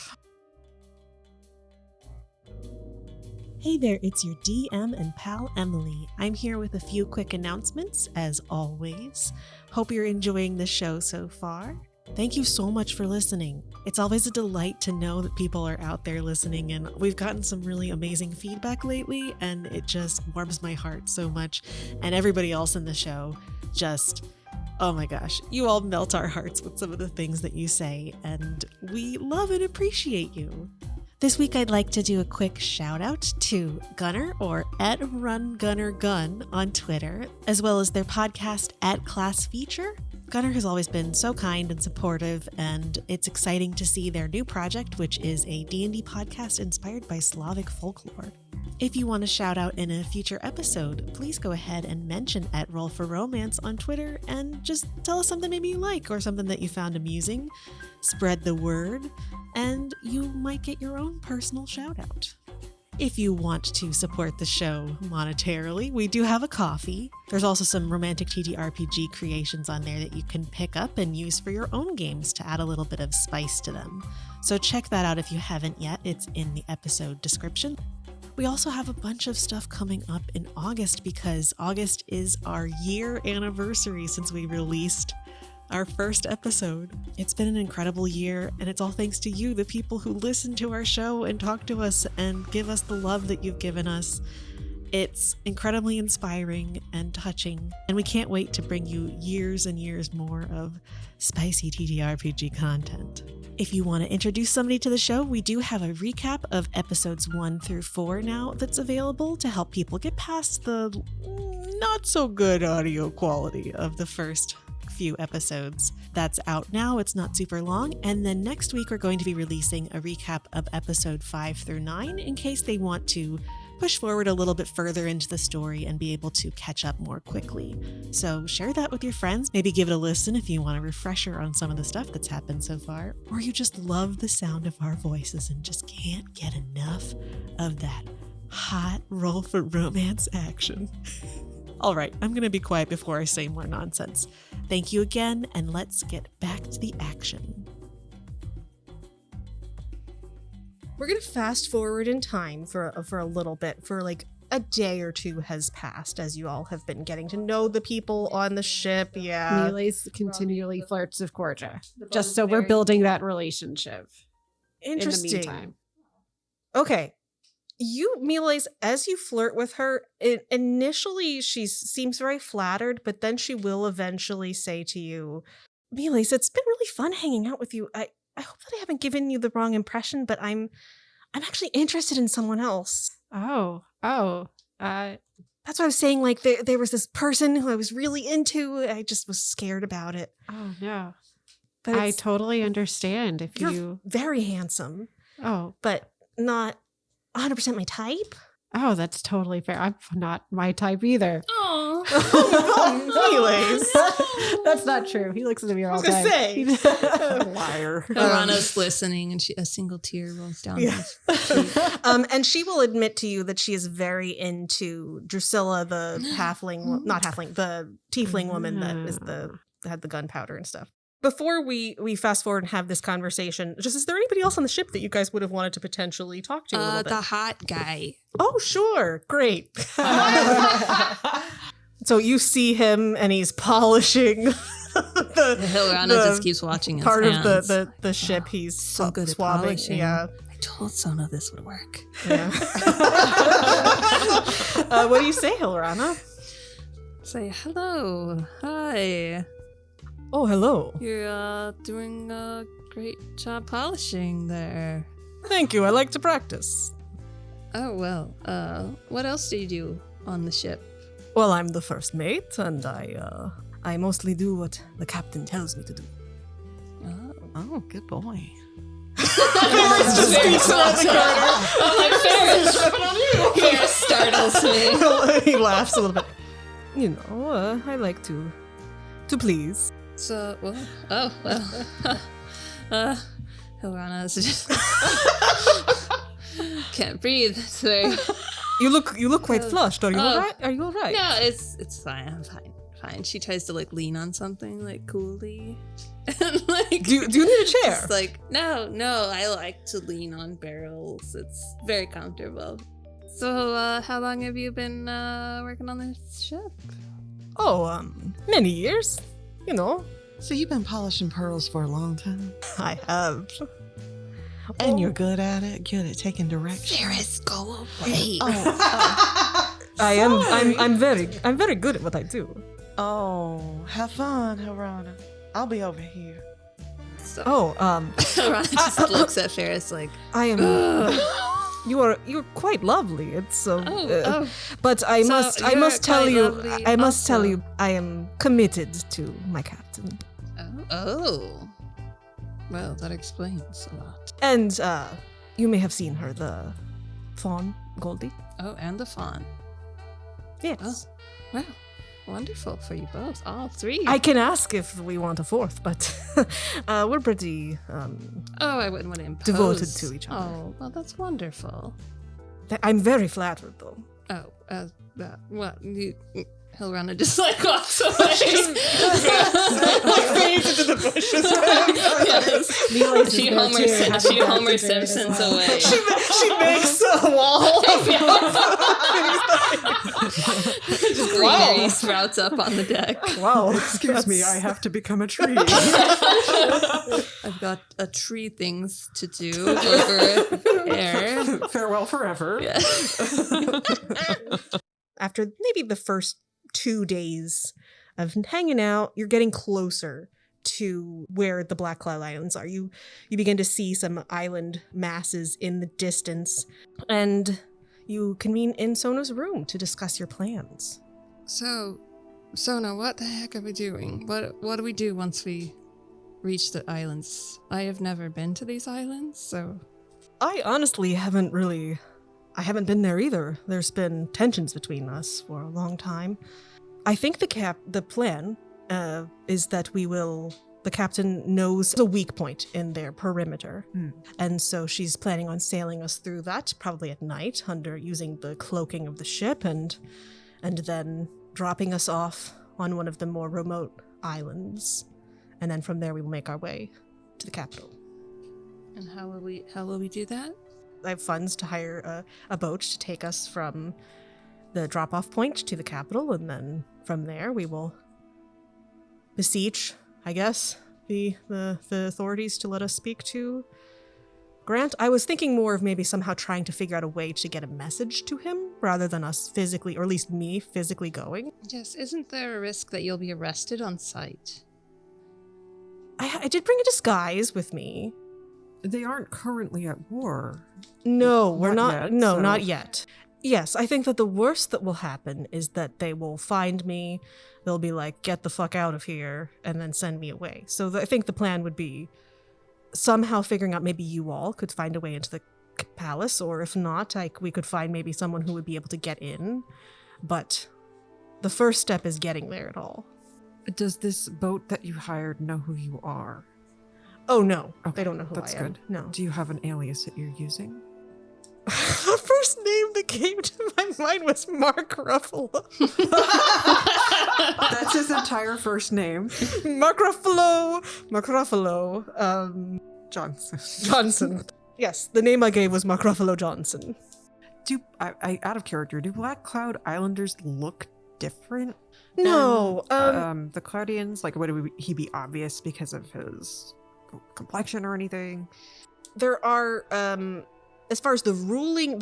Speaker 2: Hey there, it's your DM and pal Emily. I'm here with a few quick announcements, as always. Hope you're enjoying the show so far. Thank you so much for listening. It's always a delight to know that people are out there listening, and we've gotten some really amazing feedback lately, and it just warms my heart so much. And everybody else in the show just, oh my gosh, you all melt our hearts with some of the things that you say, and we love and appreciate you. This week, I'd like to do a quick shout out to Gunner, or @RunGunnerGun on Twitter, as well as their podcast @ClassFeature. Gunner has always been so kind and supportive, and it's exciting to see their new project, which is a D&D podcast inspired by Slavic folklore. If you want a shout out in a future episode, please go ahead and mention @RollForRomance on Twitter and just tell us something maybe you like or something that you found amusing. Spread the word, and you might get your own personal shout out. If you want to support the show monetarily, we do have a coffee. There's also some romantic TTRPG creations on there that you can pick up and use for your own games to add a little bit of spice to them. So check that out if you haven't yet. It's in the episode description. We also have a bunch of stuff coming up in August because August is our year anniversary since we released our first episode. It's been an incredible year, and it's all thanks to you, the people who listen to our show and talk to us and give us the love that you've given us. It's incredibly inspiring and touching, and we can't wait to bring you years and years more of spicy TTRPG content. If you want to introduce somebody to the show, we do have a recap of episodes 1 through 4 now that's available to help people get past the not so good audio quality of the first few episodes. That's out now. It's not super long. And then next week, we're going to be releasing a recap of episode 5 through 9 in case they want to push forward a little bit further into the story and be able to catch up more quickly. So share that with your friends. Maybe give it a listen if you want a refresher on some of the stuff that's happened so far, or you just love the sound of our voices and just can't get enough of that hot roll for romance action. All right, I'm going to be quiet before I say more nonsense. Thank you again, and let's get back to the action. We're going to fast forward in time for a little bit, for a day or two has passed as you all have been getting to know the people on the ship. Yeah.
Speaker 5: Miles continually flirts with Corja, just so we're building that relationship.
Speaker 2: Interesting.
Speaker 5: In the meantime.
Speaker 2: Okay. You, Miles, as you flirt with her, initially she seems very flattered, but then she will eventually say to you, Miles, it's been really fun hanging out with you. I hope that I haven't given you the wrong impression, but I'm actually interested in someone else.
Speaker 5: Oh.
Speaker 2: That's what I was saying. There was this person who I was really into. I just was scared about it.
Speaker 5: Oh no.
Speaker 2: But
Speaker 5: I totally understand if
Speaker 2: you're
Speaker 5: you.
Speaker 2: very handsome,
Speaker 5: Oh.
Speaker 2: but not 100% my type.
Speaker 5: Oh, that's totally fair. I'm not my type either.
Speaker 1: Aww.
Speaker 2: know. Anyways.
Speaker 5: That's not true. He looks at the mirror all the
Speaker 2: I was
Speaker 5: time.
Speaker 2: gonna say.
Speaker 3: Liar.
Speaker 1: Hilrana's listening, and a single tear rolls down.
Speaker 2: Yeah.
Speaker 1: his cheek.
Speaker 2: And she will admit to you that she is very into Drusilla, the not halfling, the tiefling woman that had the gunpowder and stuff. Before we fast forward and have this conversation, is there anybody else on the ship that you guys would have wanted to potentially talk to a little bit?
Speaker 1: The hot guy.
Speaker 2: Oh, sure. Great. So you see him and he's polishing
Speaker 1: Hilrana just keeps watching his
Speaker 2: part
Speaker 1: hands.
Speaker 2: of the ship. He's
Speaker 1: so good at
Speaker 2: swabbing.
Speaker 1: polishing.
Speaker 2: Yeah.
Speaker 1: I told Sona this would work.
Speaker 2: Yeah. What do you say, Hilrana?
Speaker 1: Say hello. Hi.
Speaker 6: Oh, hello.
Speaker 1: You're doing a great job polishing there.
Speaker 6: Thank you. I like to practice.
Speaker 1: Oh, well. What else do you do on the ship?
Speaker 6: Well, I'm the first mate, and I mostly do what the captain tells me to do.
Speaker 3: Oh, good boy.
Speaker 2: Faris just speaks around the corner.
Speaker 1: I'm like, Faris startles me.
Speaker 2: He laughs a little bit.
Speaker 6: You know, I like to please.
Speaker 1: So, Hilrana is just can't breathe. It's very
Speaker 6: You look quite flushed. Are you
Speaker 1: Oh.
Speaker 6: all right? Are you all right?
Speaker 1: no, it's fine. I'm fine. She tries to like lean on something like coolly, and like
Speaker 6: Do you need a chair?
Speaker 1: it's like no. I like to lean on barrels. It's very comfortable. So, how long have you been working on this ship?
Speaker 6: Oh, many years. You know,
Speaker 3: So you've been polishing pearls for a long time?
Speaker 2: I have.
Speaker 3: And you're good at it? Good at taking direction?
Speaker 1: Faris, go away.
Speaker 6: I'm very good at what I do.
Speaker 3: Oh, have fun, Hilrana. I'll be over here.
Speaker 1: So,
Speaker 6: Oh,
Speaker 1: Hilrana just looks at Faris like,
Speaker 6: I am. You're quite lovely. It's but I
Speaker 1: So you're
Speaker 6: must tell
Speaker 1: quite
Speaker 6: you,
Speaker 1: lovely
Speaker 6: I must tell
Speaker 1: also.
Speaker 6: you, I am committed to my captain.
Speaker 1: oh. Well, that explains a lot.
Speaker 6: And you may have seen her, the fawn, Goldie.
Speaker 1: Oh, and the fawn.
Speaker 6: Yes.
Speaker 1: Oh. Well, wonderful for you both, all three.
Speaker 6: I can ask if we want a fourth, but we're pretty.
Speaker 1: I wouldn't want to impose.
Speaker 6: Devoted to each other.
Speaker 1: Oh, well, that's wonderful.
Speaker 6: I'm very flattered, though.
Speaker 1: Oh, what? Hilrana just like walks away.
Speaker 2: Fades into the bushes.
Speaker 1: Yes.
Speaker 5: Neely's
Speaker 1: She
Speaker 5: is there too,
Speaker 1: Homer,
Speaker 5: having
Speaker 1: she
Speaker 5: got
Speaker 1: Homer
Speaker 5: to do it as
Speaker 1: Simpsons
Speaker 5: well.
Speaker 1: away.
Speaker 2: She makes a wall.
Speaker 1: Just greenery sprouts up on the deck.
Speaker 2: Wow.
Speaker 4: Excuse me, I have to become a tree.
Speaker 1: I've got tree things to do over there.
Speaker 4: Farewell forever.
Speaker 1: Yeah.
Speaker 2: After maybe the first 2 days of hanging out, you're getting closer to where the Blackcloud Islands are. You begin to see some island masses in the distance, and you convene in Sona's room to discuss your plans.
Speaker 1: So, Sona, what the heck are we doing? What do we do once we reach the islands? I have never been to these islands, so
Speaker 6: I honestly haven't been there either. There's been tensions between us for a long time. I think the plan is that the captain knows a weak point in their perimeter. And so she's planning on sailing us through that, probably at night, using the cloaking of the ship, and then dropping us off on one of the more remote islands. And then from there we will make our way to the capital.
Speaker 1: and how will we do that?
Speaker 2: I have funds to hire a boat to take us from the drop-off point to the capital, and then from there we will beseech, I guess, the authorities to let us speak to Grant. I was thinking more of maybe somehow trying to figure out a way to get a message to him rather than us physically, or at least me physically going.
Speaker 1: Yes, isn't there a risk that you'll be arrested on sight?
Speaker 2: I did bring a disguise with me.
Speaker 4: They aren't currently at war.
Speaker 2: No, we're
Speaker 4: Not
Speaker 2: not.
Speaker 4: yet,
Speaker 2: No,
Speaker 4: so-
Speaker 2: not yet. Yes, I think that the worst that will happen is that they will find me. They'll be like, "Get the fuck out of here," and then send me away. So I think the plan would be somehow figuring out maybe you all could find a way into the palace, or if not, we could find maybe someone who would be able to get in. But The first step is getting there at all.
Speaker 4: Does this boat that you hired know who you are?
Speaker 2: Oh, no.
Speaker 4: Okay,
Speaker 2: They don't know who
Speaker 4: that's
Speaker 2: I am.
Speaker 4: good.
Speaker 2: No.
Speaker 4: Do you have an alias that you're using?
Speaker 2: The first name that came to my mind was Mark Ruffalo.
Speaker 4: That's his entire first name.
Speaker 2: Mark Ruffalo. Johnson. Yes, the name I gave was Mark Ruffalo Johnson.
Speaker 4: I out of character, do Blackcloud Islanders look different?
Speaker 2: No.
Speaker 4: The Cloudians, like, would he be obvious because of his complexion or anything?
Speaker 2: There are, as far as the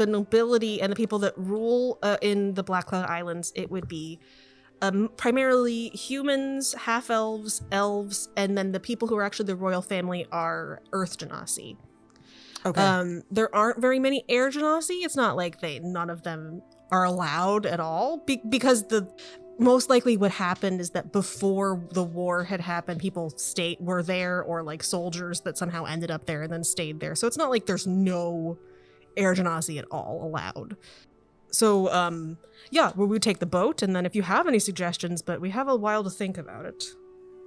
Speaker 2: nobility, and the people that rule in the Blackcloud Islands, it would be primarily humans, half-elves, elves, and then the people who are actually the royal family are Earth Genasi.
Speaker 3: Okay.
Speaker 2: There aren't very many Air Genasi. It's not like none of them are allowed at all, because the most likely what happened is that before the war had happened, people were there, or like soldiers that somehow ended up there and then stayed there. So it's not like there's no Air Genasi at all allowed. So, yeah, we would take the boat, and then if you have any suggestions, but we have a while to think about it.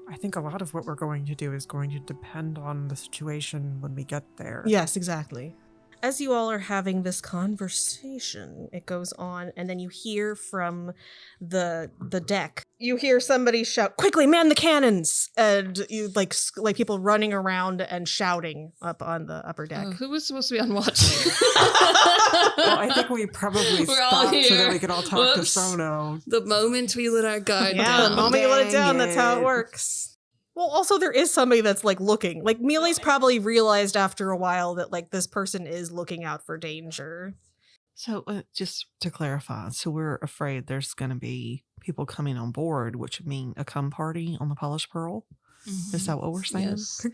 Speaker 4: I think a lot of what we're going to do is going to depend on the situation when we get there.
Speaker 2: Yes, exactly. As you all are having this conversation, it goes on, and then you hear from the deck. You hear somebody shout, "Quickly, man the cannons!" And you like people running around and shouting up on the upper deck.
Speaker 1: Who was supposed to be on watch?
Speaker 4: Well, I think we probably
Speaker 1: We're all
Speaker 4: stopped so
Speaker 1: here.
Speaker 4: that we could all talk to
Speaker 1: Whoops.
Speaker 4: Sono.
Speaker 1: The moment we let our guard
Speaker 2: Yeah,
Speaker 1: down.
Speaker 2: the moment you let it
Speaker 4: Dang
Speaker 2: down, that's how it
Speaker 4: it.
Speaker 2: works. Well, also there is somebody that's like looking. Like Mealy's probably realized after a while that like this person is looking out for danger.
Speaker 3: So just to clarify, so we're afraid there's going to be people coming on board, which would mean a cum party on the Polished Pearl. Is that what we're saying?
Speaker 1: Yes.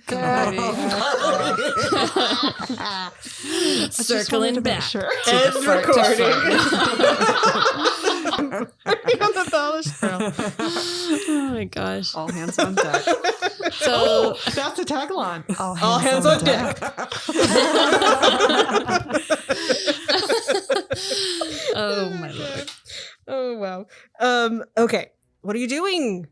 Speaker 1: Circling back.
Speaker 3: Sure.
Speaker 2: And recording.
Speaker 1: On the Polished Pearl. Oh my gosh.
Speaker 4: All hands on deck.
Speaker 1: So
Speaker 3: That's the tagline.
Speaker 2: All hands on deck.
Speaker 1: oh my lord.
Speaker 2: Oh wow. Okay. What are you doing?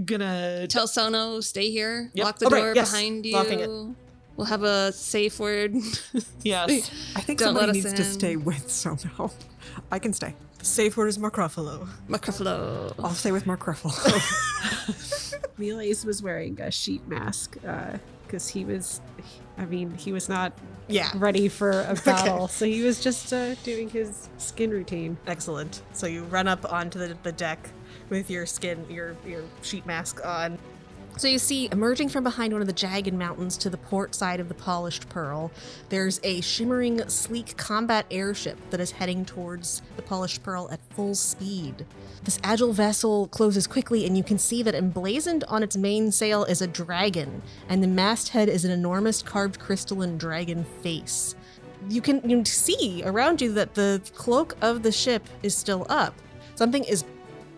Speaker 3: Gonna
Speaker 1: Tell Sono, stay here.
Speaker 2: Yep.
Speaker 1: Lock the
Speaker 2: Oh, right,
Speaker 1: door
Speaker 2: yes.
Speaker 1: behind you.
Speaker 2: Locking it.
Speaker 1: We'll have a safe word.
Speaker 3: yes.
Speaker 4: I think
Speaker 1: Don't let
Speaker 4: somebody
Speaker 1: us
Speaker 4: needs to
Speaker 1: in.
Speaker 4: stay with Sono. I can stay.
Speaker 2: The safe word is Mark Ruffalo.
Speaker 1: Macroflo.
Speaker 4: I'll stay with Mark Ruffalo.
Speaker 5: Melee's was wearing a sheet mask because he was not
Speaker 2: Yeah.
Speaker 5: ready for a battle. So he was just doing his skin routine.
Speaker 2: Excellent. So you run up onto the deck with your sheet mask on. So you see, emerging from behind one of the jagged mountains to the port side of the Polished Pearl, there's a shimmering, sleek combat airship that is heading towards the Polished Pearl at full speed. This agile vessel closes quickly, and you can see that emblazoned on its main sail is a dragon, and the masthead is an enormous carved crystalline dragon face. You can see around you that the cloak of the ship is still up. Something is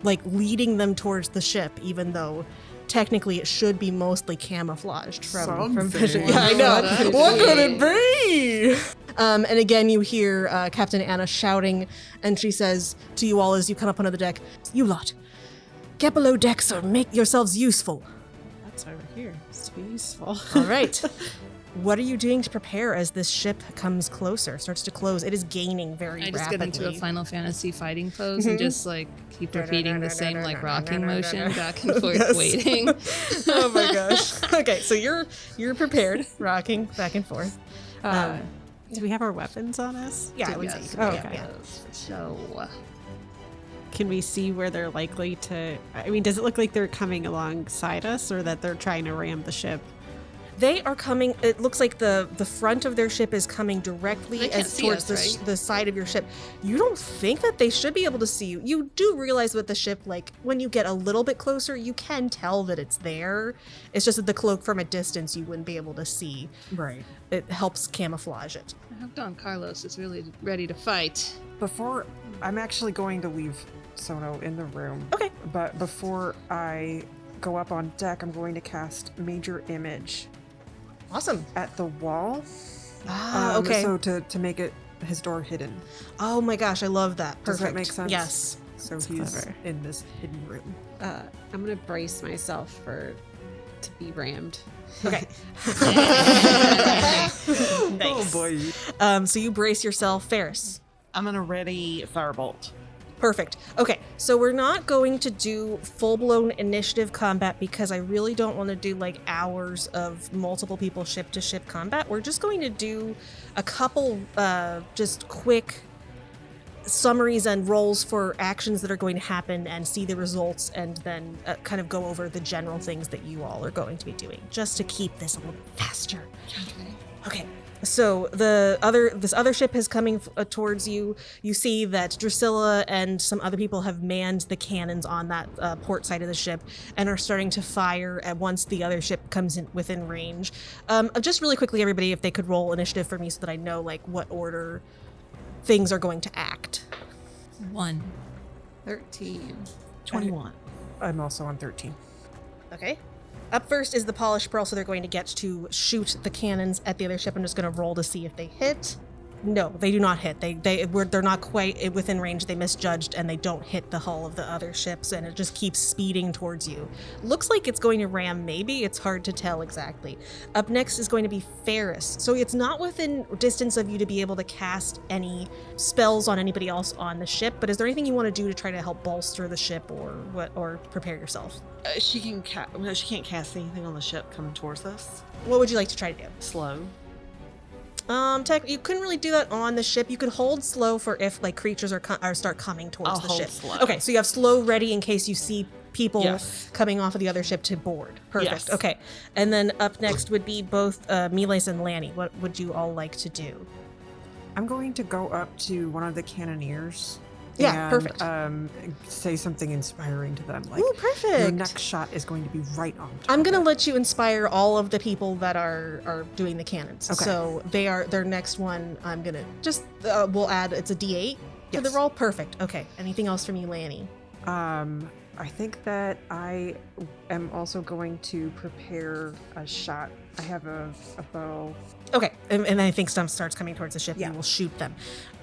Speaker 2: like leading them towards the ship, even though technically it should be mostly camouflaged from vision. Yeah, I know. What could it be? And again, you hear Captain Anna shouting, and she says to you all as you come up onto the deck, "You lot, get below deck, sir. Make yourselves useful."
Speaker 5: That's over here. It's useful.
Speaker 2: All right. What are you doing to prepare as this ship comes closer, starts to close? It is gaining very
Speaker 1: I just
Speaker 2: rapidly.
Speaker 1: get into a Final Fantasy fighting pose and just like keep repeating the same like rocking motion back and forth,
Speaker 2: Yes.
Speaker 1: waiting.
Speaker 2: Oh my gosh. Okay, so you're prepared, rocking back and forth.
Speaker 5: Do we have our weapons on us?
Speaker 2: Yeah, I would
Speaker 1: Yes,
Speaker 2: say.
Speaker 5: Oh,
Speaker 2: Yeah,
Speaker 5: okay.
Speaker 2: yeah.
Speaker 1: So
Speaker 5: Can we see where they're likely to? I mean, does it look like they're coming alongside us, or that they're trying to ram the ship?
Speaker 2: They are coming. It looks like the front of their ship is coming directly
Speaker 1: They can't
Speaker 2: as
Speaker 1: see
Speaker 2: towards
Speaker 1: us, right?
Speaker 2: the side of your ship. You don't think that they should be able to see you. You do realize with the ship, like when you get a little bit closer, you can tell that it's there. It's just that the cloak from a distance you wouldn't be able to see.
Speaker 4: Right.
Speaker 2: It helps camouflage it.
Speaker 1: I hope Don Carlos is really ready to fight.
Speaker 4: Before, I'm actually going to leave Sono in the room.
Speaker 2: Okay.
Speaker 4: But before I go up on deck, I'm going to cast Major Image
Speaker 2: Awesome.
Speaker 4: at the wall.
Speaker 2: Okay.
Speaker 4: So to make it his door hidden.
Speaker 2: Oh my gosh, I love that.
Speaker 4: Does
Speaker 2: Perfect.
Speaker 4: that make sense?
Speaker 2: Yes.
Speaker 4: So
Speaker 2: That's
Speaker 4: he's
Speaker 2: clever.
Speaker 4: in this hidden room.
Speaker 5: I'm gonna brace myself to be rammed.
Speaker 2: Okay.
Speaker 3: Oh
Speaker 2: Nice.
Speaker 3: boy.
Speaker 2: So you brace yourself, Faris.
Speaker 3: I'm gonna ready firebolt.
Speaker 2: Perfect. Okay, so we're not going to do full-blown initiative combat because I really don't want to do like hours of multiple people ship-to-ship combat. We're just going to do a couple just quick summaries and rolls for actions that are going to happen and see the results, and then kind of go over the general things that you all are going to be doing, just to keep this a little bit faster. Okay. So this other ship is coming towards you. You see that Drusilla and some other people have manned the cannons on that port side of the ship and are starting to fire at once the other ship comes in within range. Just really quickly, everybody, if they could roll initiative for me so that I know like what order things are going to act.
Speaker 1: 1.
Speaker 5: 13.
Speaker 3: 21.
Speaker 4: I'm also on 13.
Speaker 2: Okay. Up first is the polished pearl, so they're going to get to shoot the cannons at the other ship. I'm just going to roll to see if they hit. No, they do not hit. They're not quite within range. They misjudged and they don't hit the hull of the other ships, and it just keeps speeding towards you. Looks like it's going to ram, maybe. It's hard to tell exactly. Up next is going to be Faris. So it's not within distance of you to be able to cast any spells on anybody else on the ship, but is there anything you want to do to try to help bolster the ship or prepare yourself?
Speaker 3: She can't cast anything on the ship coming towards us.
Speaker 2: What would you like to try to do?
Speaker 3: Slow.
Speaker 2: You couldn't really do that on the ship. You could hold slow for if like creatures are start coming towards
Speaker 3: I'll
Speaker 2: the
Speaker 3: hold
Speaker 2: ship.
Speaker 3: slow.
Speaker 2: Okay, so you have slow ready in case you see people
Speaker 3: Yes.
Speaker 2: coming off of the other ship to board. Perfect.
Speaker 3: Yes.
Speaker 2: Okay, and then up next would be both Miles and Lanny. What would you all like to do?
Speaker 4: I'm going to go up to one of the cannoneers.
Speaker 2: Yeah,
Speaker 4: and,
Speaker 2: perfect.
Speaker 4: Say something inspiring to them. Like,
Speaker 2: Ooh,
Speaker 4: your
Speaker 2: perfect.
Speaker 4: next shot is going to be right on top.
Speaker 2: I'm gonna
Speaker 4: of it.
Speaker 2: let you inspire all of the people that are doing the cannons.
Speaker 4: Okay.
Speaker 2: So their next one. I'm gonna just we'll add it's a D8 to the
Speaker 4: Yes.
Speaker 2: roll. Perfect. Okay. Anything else from you, Lanny?
Speaker 4: I think that I am also going to prepare a shot. I have a bow.
Speaker 2: Okay, and I think Stump starts coming towards the ship.
Speaker 4: Yeah.
Speaker 2: You will shoot them.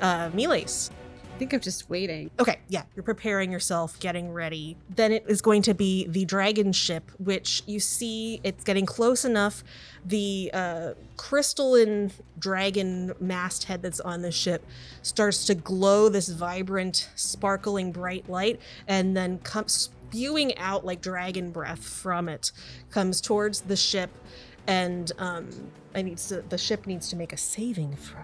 Speaker 2: Miles.
Speaker 5: I think I'm just waiting.
Speaker 2: Okay, yeah, you're preparing yourself, getting ready. Then it is going to be the dragon ship, which you see it's getting close enough. The crystalline dragon masthead that's on the ship starts to glow this vibrant, sparkling, bright light, and then comes spewing out like dragon breath from it, comes towards the ship, and the ship needs to make a saving throw.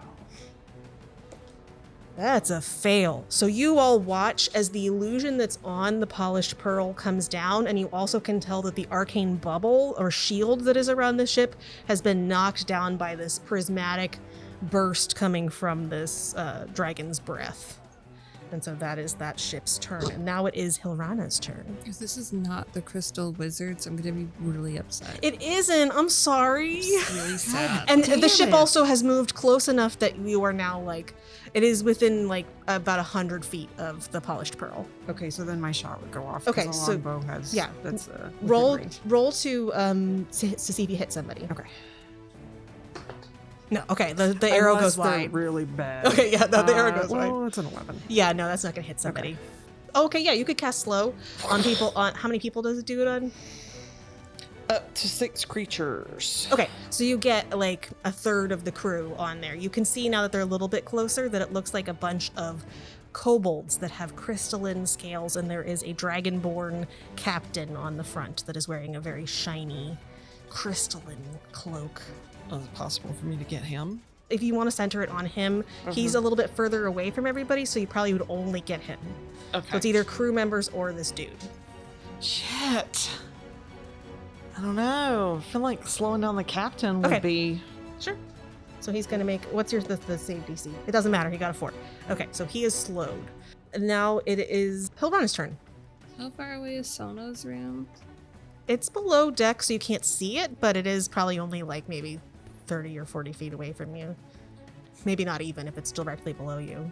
Speaker 2: That's a fail. So you all watch as the illusion that's on the polished pearl comes down, and you also can tell that the arcane bubble or shield that is around the ship has been knocked down by this prismatic burst coming from this dragon's breath. And so that is that ship's turn. And now it is Hilrana's turn.
Speaker 1: If this is not the Crystal Wizards, I'm going to be really upset.
Speaker 2: It isn't. I'm sorry.
Speaker 1: It's really sad.
Speaker 2: And
Speaker 3: Damn
Speaker 2: the ship
Speaker 3: it.
Speaker 2: also has moved close enough that you are now like, it is within like about 100 feet of the polished pearl.
Speaker 4: Okay, so then my shot would go off.
Speaker 2: Okay,
Speaker 4: 'cause a
Speaker 2: so-
Speaker 4: longbow has.
Speaker 2: yeah.
Speaker 4: That's
Speaker 2: Roll
Speaker 4: within range.
Speaker 2: to see if you hit somebody.
Speaker 4: Okay.
Speaker 2: No, okay, the arrow
Speaker 4: Unless
Speaker 2: goes
Speaker 4: they're
Speaker 2: wide.
Speaker 4: really bad.
Speaker 2: Okay, yeah, no, the arrow goes wide.
Speaker 4: Well, it's an 11.
Speaker 2: Yeah, no, that's not gonna hit somebody. Okay, yeah, you could cast slow on people. On how many people does it do it on?
Speaker 3: Up to 6 creatures.
Speaker 2: Okay, so you get like a third of the crew on there. You can see now that they're a little bit closer that it looks like a bunch of kobolds that have crystalline scales, and there is a dragonborn captain on the front that is wearing a very shiny crystalline cloak.
Speaker 3: Is it possible for me to get him?
Speaker 2: If you want to center it on him, he's a little bit further away from everybody, so you probably would only get him.
Speaker 3: Okay.
Speaker 2: So it's either crew members or this dude.
Speaker 3: Shit. I don't know. I feel like slowing down the captain would
Speaker 2: Okay.
Speaker 3: be.
Speaker 2: Sure. So he's gonna make what's the save DC? It doesn't matter. He got a 4. Okay, so he is slowed. And now it is Hilrana's turn.
Speaker 1: How far away is Sono's room?
Speaker 2: It's below deck, so you can't see it, but it is probably only like maybe 30 or 40 feet away from you. Maybe not even if it's directly below you.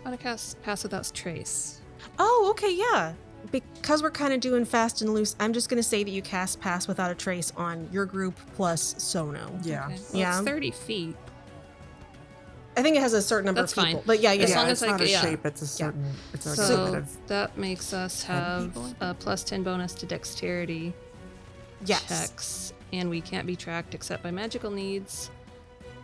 Speaker 1: I want to cast Pass Without Trace.
Speaker 2: Oh, okay, yeah. Because we're kind of doing fast and loose, I'm just going to say that you cast Pass Without a Trace on your group plus Sono.
Speaker 4: Yeah.
Speaker 1: Okay. Well,
Speaker 2: Yeah.
Speaker 1: it's 30 feet.
Speaker 2: I think it has a certain number
Speaker 1: That's
Speaker 2: of people.
Speaker 1: fine.
Speaker 2: But yeah,
Speaker 1: As long
Speaker 4: it's
Speaker 1: as
Speaker 4: not a
Speaker 1: yeah.
Speaker 4: shape. It's a certain. It's a
Speaker 1: So
Speaker 4: kind of.
Speaker 1: that makes us have a plus 10 bonus to dexterity
Speaker 2: Yes.
Speaker 1: checks, and we can't be tracked except by magical needs.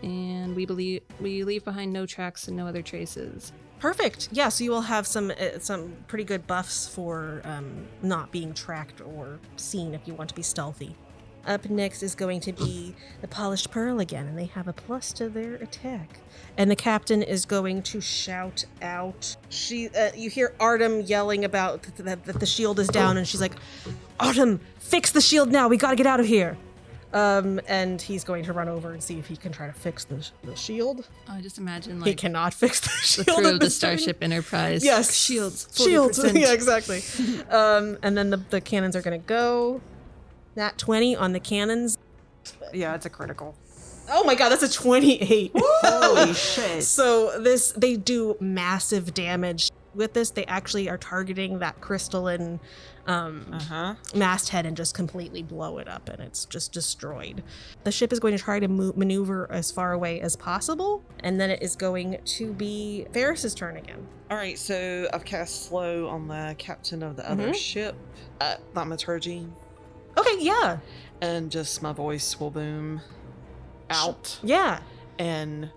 Speaker 1: And we leave behind no tracks and no other traces.
Speaker 2: Perfect. Yeah, so you will have some pretty good buffs for not being tracked or seen if you want to be stealthy. Up next is going to be the Polished Pearl again, and they have a plus to their attack. And the captain is going to shout out. You hear Artem yelling about that the shield is down, and she's like, "Artem, fix the shield now. We got to get out of here." And he's going to run over and see if he can try to fix the shield.
Speaker 1: I just imagine
Speaker 2: He
Speaker 1: like
Speaker 2: cannot fix the
Speaker 1: the
Speaker 2: shield.
Speaker 1: crew
Speaker 2: at
Speaker 1: of the
Speaker 2: this time.
Speaker 1: Starship Enterprise.
Speaker 2: Yes,
Speaker 1: Shields.
Speaker 2: shields.
Speaker 1: 40%.
Speaker 2: Yeah, exactly. And then the cannons are going to go. Nat 20 on the cannons.
Speaker 4: Yeah, it's a critical.
Speaker 2: Oh my god, that's a 28.
Speaker 4: Holy shit!
Speaker 2: So they do massive damage. With this, they actually are targeting that crystalline masthead and just completely blow it up, and it's just destroyed. The ship is going to try to maneuver as far away as possible, and then it is going to be Faris's turn again.
Speaker 3: All right, so I've cast slow on the captain of the other ship at thaumaturgy,
Speaker 2: Okay, yeah.
Speaker 3: and just my voice will boom out.
Speaker 2: Yeah.
Speaker 3: And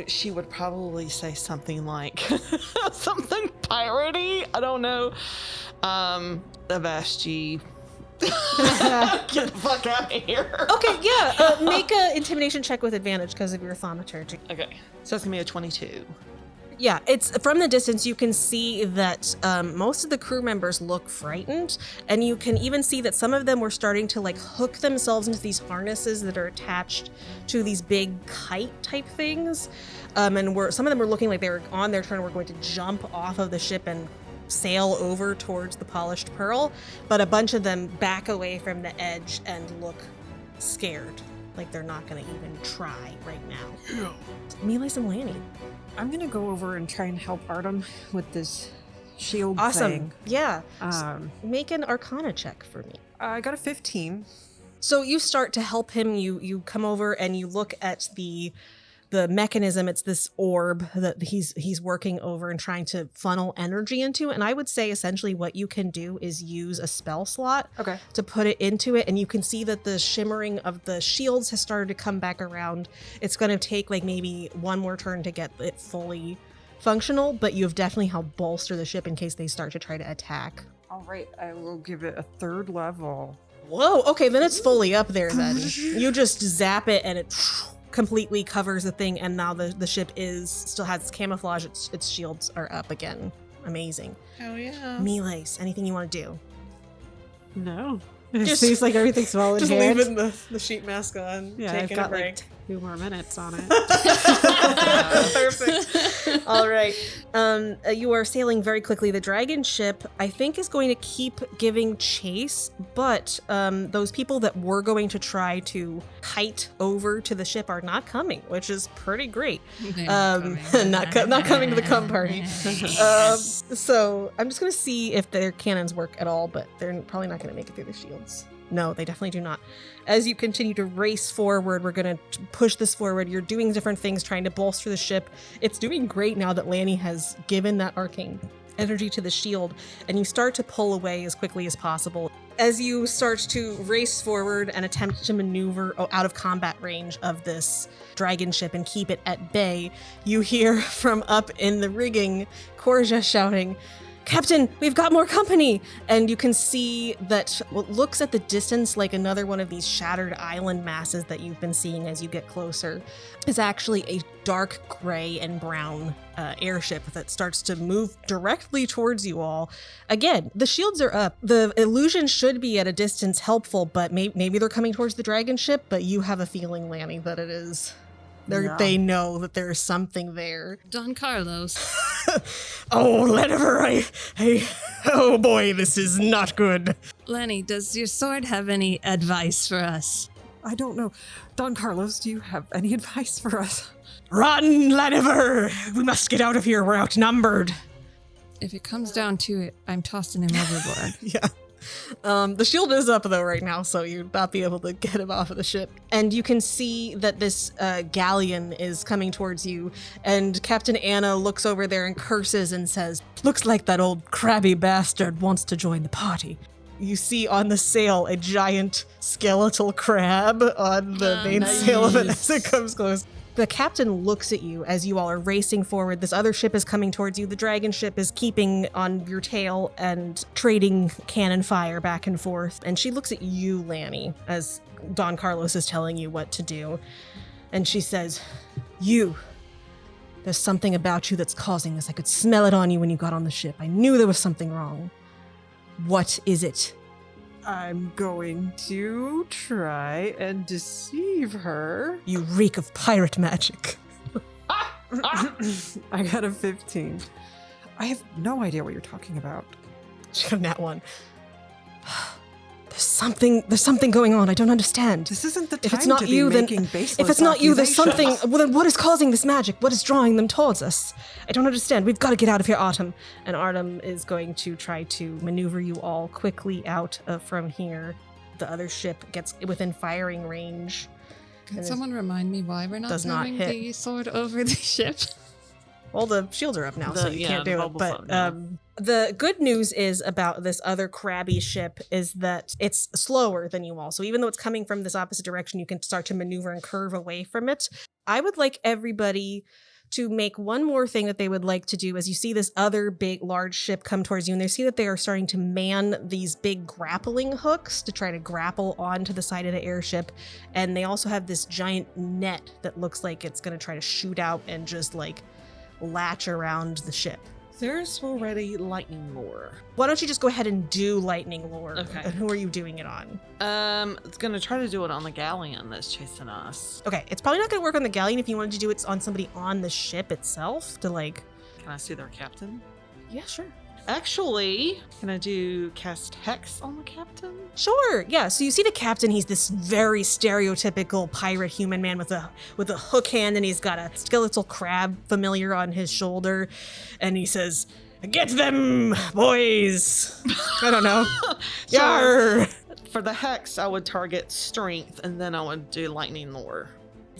Speaker 3: she would probably say something like something piratey. I don't know. Avasti. Get the fuck out of here.
Speaker 2: Okay, yeah. Make a intimidation check with advantage because of your thaumaturgy.
Speaker 3: Okay. So it's gonna be a 22.
Speaker 2: Yeah, it's from the distance you can see that most of the crew members look frightened, and you can even see that some of them were starting to like hook themselves into these harnesses that are attached to these big kite type things, and some of them were looking like they were on their turn were going to jump off of the ship and sail over towards the Polished Pearl, but a bunch of them back away from the edge and look scared, like they're not going to even try right now. Miles and Lanny.
Speaker 4: I'm gonna go over and try and help Artem with this shield
Speaker 2: Awesome.
Speaker 4: thing.
Speaker 2: Yeah.
Speaker 4: Um,
Speaker 2: Make an Arcana check for me.
Speaker 4: I got a 15.
Speaker 2: So you start to help him. You come over and you look at the mechanism. It's this orb that he's working over and trying to funnel energy into. And I would say essentially what you can do is use a spell slot
Speaker 4: Okay.
Speaker 2: to put it into it. And you can see that the shimmering of the shields has started to come back around. It's going to take like maybe one more turn to get it fully functional, but you have definitely helped bolster the ship in case they start to try to attack.
Speaker 4: All right, I will give it a 3rd level.
Speaker 2: Whoa, okay, then it's fully up there then. You just zap it and it completely covers the thing, and now the ship still has its camouflage, its shields are up again. Amazing.
Speaker 3: Hell yeah.
Speaker 2: Miles, anything you want to do?
Speaker 4: No. It
Speaker 2: Just-
Speaker 4: seems like everything's well in
Speaker 2: Just
Speaker 4: hand.
Speaker 2: leaving the sheet mask on,
Speaker 4: Yeah, I've
Speaker 2: taking
Speaker 4: got
Speaker 2: a break.
Speaker 4: like 2 more minutes on it.
Speaker 2: Perfect. All right. You are sailing very quickly. The dragon ship, I think, is going to keep giving chase, but those people that were going to try to kite over to the ship are not coming, which is pretty great. Not coming to the cum party. So I'm just going to see if their cannons work at all, but they're probably not going to make it through the shields. No, they definitely do not. As you continue to race forward, we're going to push this forward. You're doing different things, trying to bolster the ship. It's doing great now that Lanny has given that arcane energy to the shield, and you start to pull away as quickly as possible. As you start to race forward and attempt to maneuver out of combat range of this dragon ship and keep it at bay, you hear from up in the rigging, Korja shouting, "Captain, we've got more company!" And you can see that what looks at the distance like another one of these shattered island masses that you've been seeing as you get closer is actually a dark gray and brown airship that starts to move directly towards you all. Again, the shields are up. The illusion should be at a distance helpful, but maybe they're coming towards the dragon ship, but you have a feeling, Lanny, that it is. They know that there's something there.
Speaker 1: Don Carlos.
Speaker 2: Oh, Laniver, oh boy, this is not good.
Speaker 1: Lanny, does your sword have any advice for us?
Speaker 4: I don't know. Don Carlos, do you have any advice for us?
Speaker 2: Run, Laniver! We must get out of here. We're outnumbered.
Speaker 1: If it comes down to it, I'm tossing him overboard.
Speaker 2: Yeah. The shield is up though right now, so you'd not be able to get him off of the ship. And you can see that this galleon is coming towards you, and Captain Anna looks over there and curses and says, "Looks like that old crabby bastard wants to join the party." You see on the sail a giant skeletal crab on the main sail of it as it comes close. The captain looks at you as you all are racing forward. This other ship is coming towards you. The dragon ship is keeping on your tail and trading cannon fire back and forth. And she looks at you, Lanny, as Don Carlos is telling you what to do. And she says, there's something about you that's causing this. I could smell it on you when you got on the ship. I knew there was something wrong. What is it?
Speaker 4: I'm going to try and deceive her.
Speaker 2: You reek of pirate magic.
Speaker 4: I got a 15. I have no idea what you're talking about.
Speaker 2: She got that one. There's something going on. I don't understand.
Speaker 4: This isn't the time
Speaker 2: if it's not
Speaker 4: to be
Speaker 2: you, then
Speaker 4: making baseless
Speaker 2: if it's not you, there's something.
Speaker 4: accusations.
Speaker 2: Well, then what is causing this magic? What is drawing them towards us? I don't understand. We've got to get out of here, Artem. And Artem is going to try to maneuver you all quickly out from here. The other ship gets within firing range.
Speaker 1: Can someone remind me why we're not
Speaker 2: does not
Speaker 1: throwing
Speaker 2: hit.
Speaker 1: the sword over the ship?
Speaker 2: Well, the shields are up now, so you can't do it.
Speaker 3: bubble
Speaker 2: But
Speaker 3: float, yeah.
Speaker 2: the good news is about this other crabby ship is that it's slower than you all. So even though it's coming from this opposite direction, you can start to maneuver and curve away from it. I would like everybody to make one more thing that they would like to do as you see this other big, large ship come towards you, and they see that they are starting to man these big grappling hooks to try to grapple onto the side of the airship. And they also have this giant net that looks like it's going to try to shoot out and just like latch around the ship.
Speaker 3: There's already lightning lure.
Speaker 2: Why don't you just go ahead and do lightning lure?
Speaker 3: Okay.
Speaker 2: And who are you doing it on?
Speaker 3: It's gonna try to do it on the galleon that's chasing us.
Speaker 2: Okay, it's probably not going to work on the galleon if you wanted to do it on somebody on the ship itself to like...
Speaker 3: Can I see their captain?
Speaker 2: Yeah, sure.
Speaker 3: Actually, can I do cast hex on the captain?
Speaker 2: Sure, yeah. So you see the captain, he's this very stereotypical pirate human man with a hook hand, and he's got a skeletal crab familiar on his shoulder, and he says, "Get them, boys!" I don't know. Yar!
Speaker 3: For the hex, I would target strength, and then I would do lightning lure.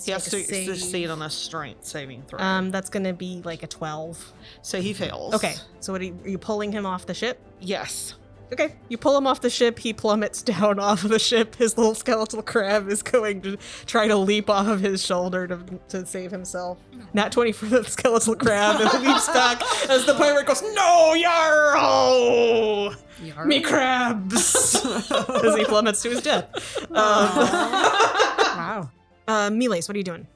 Speaker 3: He has to succeed on a strength saving throw.
Speaker 2: That's gonna be like a 12.
Speaker 3: So he fails.
Speaker 2: Okay, so are you pulling him off the ship?
Speaker 3: Yes.
Speaker 2: Okay, you pull him off the ship, he plummets down off of the ship. His little skeletal crab is going to try to leap off of his shoulder to save himself. Nat 20 for the skeletal crab, and leaps back as the pirate goes, "No, yarrow! Me crabs!" as he plummets to his death.
Speaker 4: Wow.
Speaker 2: Miles, what are you doing?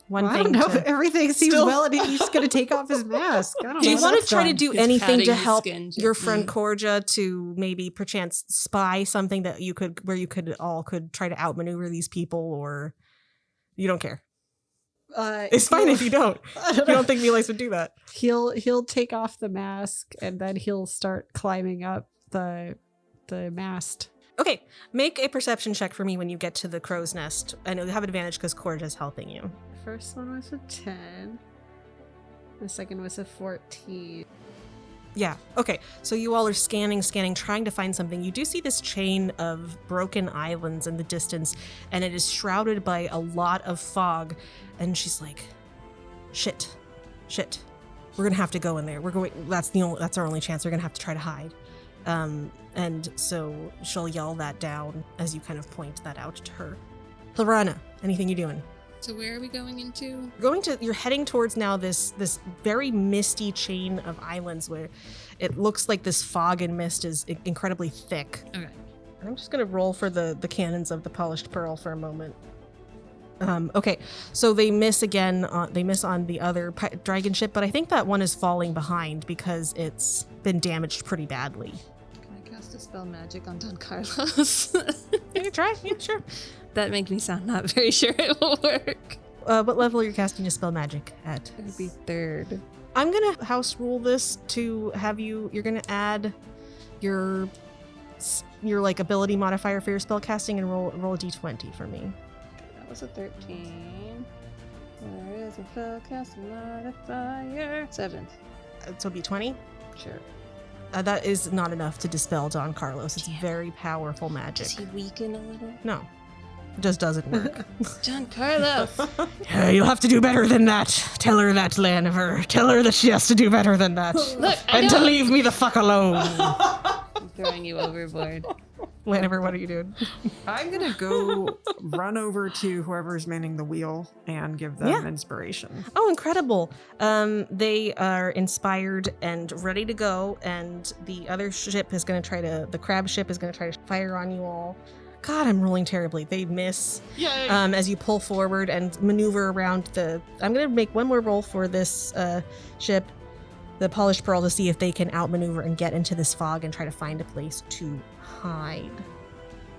Speaker 2: One
Speaker 5: I
Speaker 2: thing
Speaker 5: don't know.
Speaker 2: to-
Speaker 5: Everything seems
Speaker 2: Still-
Speaker 5: well, and he's going to take off his mask. I don't know.
Speaker 2: Do you
Speaker 5: what
Speaker 2: want to
Speaker 5: that's
Speaker 2: try to
Speaker 5: done.
Speaker 2: do
Speaker 1: He's
Speaker 2: anything
Speaker 1: patting
Speaker 2: to
Speaker 1: his
Speaker 2: help
Speaker 1: skin
Speaker 2: your
Speaker 1: gently.
Speaker 2: friend Corja to maybe perchance spy something that you could try to outmaneuver these people, or you don't care? It's fine if you don't. You don't think Miles would do that?
Speaker 5: He'll take off the mask and then he'll start climbing up the mast.
Speaker 2: Okay, make a perception check for me when you get to the crow's nest. I know you have advantage because Corja's helping you.
Speaker 5: The first one was a 10. The second was a 14.
Speaker 2: Yeah, okay. So you all are scanning, trying to find something. You do see this chain of broken islands in the distance, and it is shrouded by a lot of fog. And she's like, shit. We're gonna have to go in there. That's our only chance. We're gonna have to try to hide. And so she'll yell that down as you kind of point that out to her. Hilrana, anything you doing?
Speaker 1: So where are we going into?
Speaker 2: You're heading towards now this very misty chain of islands where it looks like this fog and mist is incredibly thick.
Speaker 1: Okay.
Speaker 2: I'm just gonna roll for the cannons of the polished pearl for a moment. Okay, so they miss again. They miss on the other dragon ship, but I think that one is falling behind because it's been damaged pretty badly.
Speaker 1: Can I cast a spell magic on Don Carlos?
Speaker 2: You can try, yeah, sure.
Speaker 1: That makes me sound not very sure it will work.
Speaker 2: What level are you casting a spell magic at?
Speaker 1: It would be 3rd.
Speaker 2: I'm gonna house rule this to have you're gonna add your like ability modifier for your spell casting and roll a d20 for me.
Speaker 1: That was a 13. Where is a spell casting modifier? 7.
Speaker 2: So it'll be 20.
Speaker 1: Sure.
Speaker 2: That is not enough to dispel Don Carlos. It's
Speaker 1: Damn.
Speaker 2: very powerful magic.
Speaker 1: Does he weaken a little?
Speaker 2: No, it just doesn't work.
Speaker 1: John Carlos.
Speaker 2: You'll have to do better than that. Tell her that, Laniver. Tell her that she has to do better than that.
Speaker 1: Look, I
Speaker 2: and to
Speaker 1: know.
Speaker 2: leave me the fuck alone.
Speaker 1: I'm throwing you overboard.
Speaker 2: Laniver, what are you doing?
Speaker 4: I'm gonna go run over to whoever's manning the wheel and give them inspiration.
Speaker 2: Oh, incredible. They are inspired and ready to go, and the other ship is going to the crab ship is going to try to fire on you all. God, I'm rolling terribly. They miss.
Speaker 3: Yay!
Speaker 2: As you pull forward and maneuver around I'm going to make one more roll for this ship, the Polished Pearl, to see if they can outmaneuver and get into this fog and try to find a place to hide.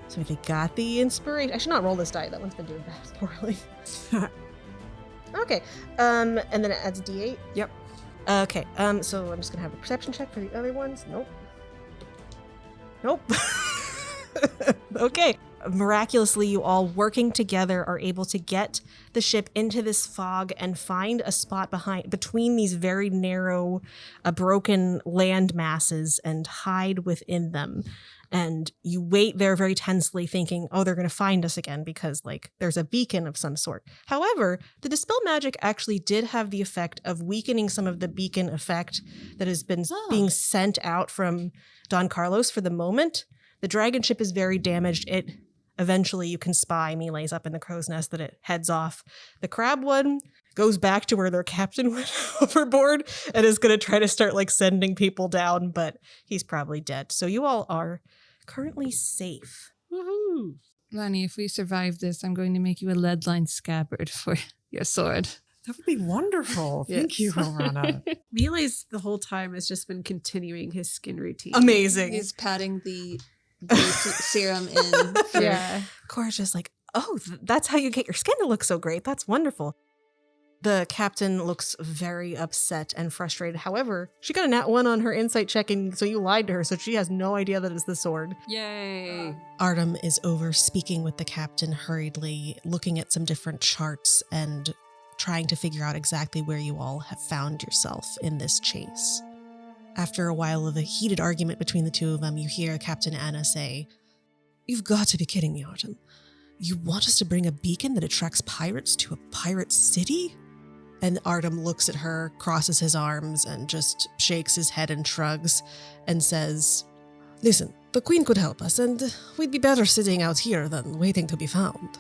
Speaker 2: So they got the inspiration. I should not roll this die. That one's been doing bad poorly. Okay. And then it adds a D8.
Speaker 4: Yep.
Speaker 2: Okay. So I'm just gonna have a perception check for the other ones. Nope. Okay. Miraculously, you all working together are able to get the ship into this fog and find a spot between these very narrow, broken land masses and hide within them. And you wait there very tensely thinking, oh, they're going to find us again because like there's a beacon of some sort. However, the dispel magic actually did have the effect of weakening some of the beacon effect that has been being sent out from Don Carlos for the moment. The dragon ship is very damaged. Eventually you can spy melees up in the crow's nest that it heads off. The crab one goes back to where their captain went overboard and is going to try to start like sending people down, but he's probably dead. So you all are currently safe.
Speaker 3: Woohoo!
Speaker 1: Lani, if we survive this, I'm going to make you a lead-lined scabbard for your sword.
Speaker 4: That would be wonderful. Thank you, Hilrana.
Speaker 5: Melee's the whole time has just been continuing his skin routine.
Speaker 2: Amazing.
Speaker 1: He's patting the serum in.
Speaker 5: Yeah.
Speaker 2: Cora's just like, oh, that's how you get your skin to look so great. That's wonderful. The captain looks very upset and frustrated. However, she got a nat 1 on her insight check, and so you lied to her, so she has no idea that it's the sword.
Speaker 6: Yay. Artem is over speaking with the captain hurriedly, looking at some different charts and trying to figure out exactly where you all have found yourself in this chase. After a while of a heated argument between the two of them, you hear Captain Anna say, "You've got to be kidding me, Artem. You want us to bring a beacon that attracts pirates to a pirate city?" And Artem looks at her, crosses his arms, and just shakes his head and shrugs, and says, "Listen, the Queen could help us, and we'd be better sitting out here than waiting to be found."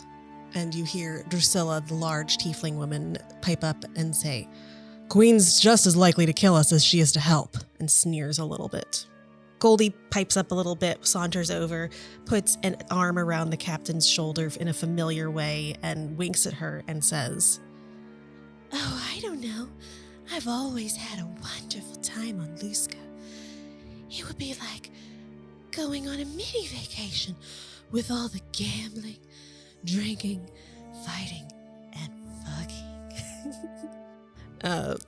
Speaker 6: And you hear Drusilla, the large tiefling woman, pipe up and say, "Queen's just as likely to kill us as she is to help," and sneers a little bit. Goldie pipes up a little bit, saunters over, puts an arm around the captain's shoulder in a familiar way, and winks at her and says, "Oh, I don't know. I've always had a wonderful time on Lusca. It would be like going on a mini vacation with all the gambling, drinking, fighting, and fucking."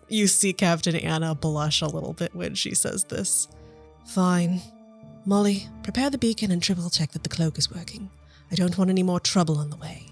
Speaker 6: You see Captain Anna blush a little bit when she says this. "Fine. Molly, prepare the beacon and triple check that the cloak is working. I don't want any more trouble on the way."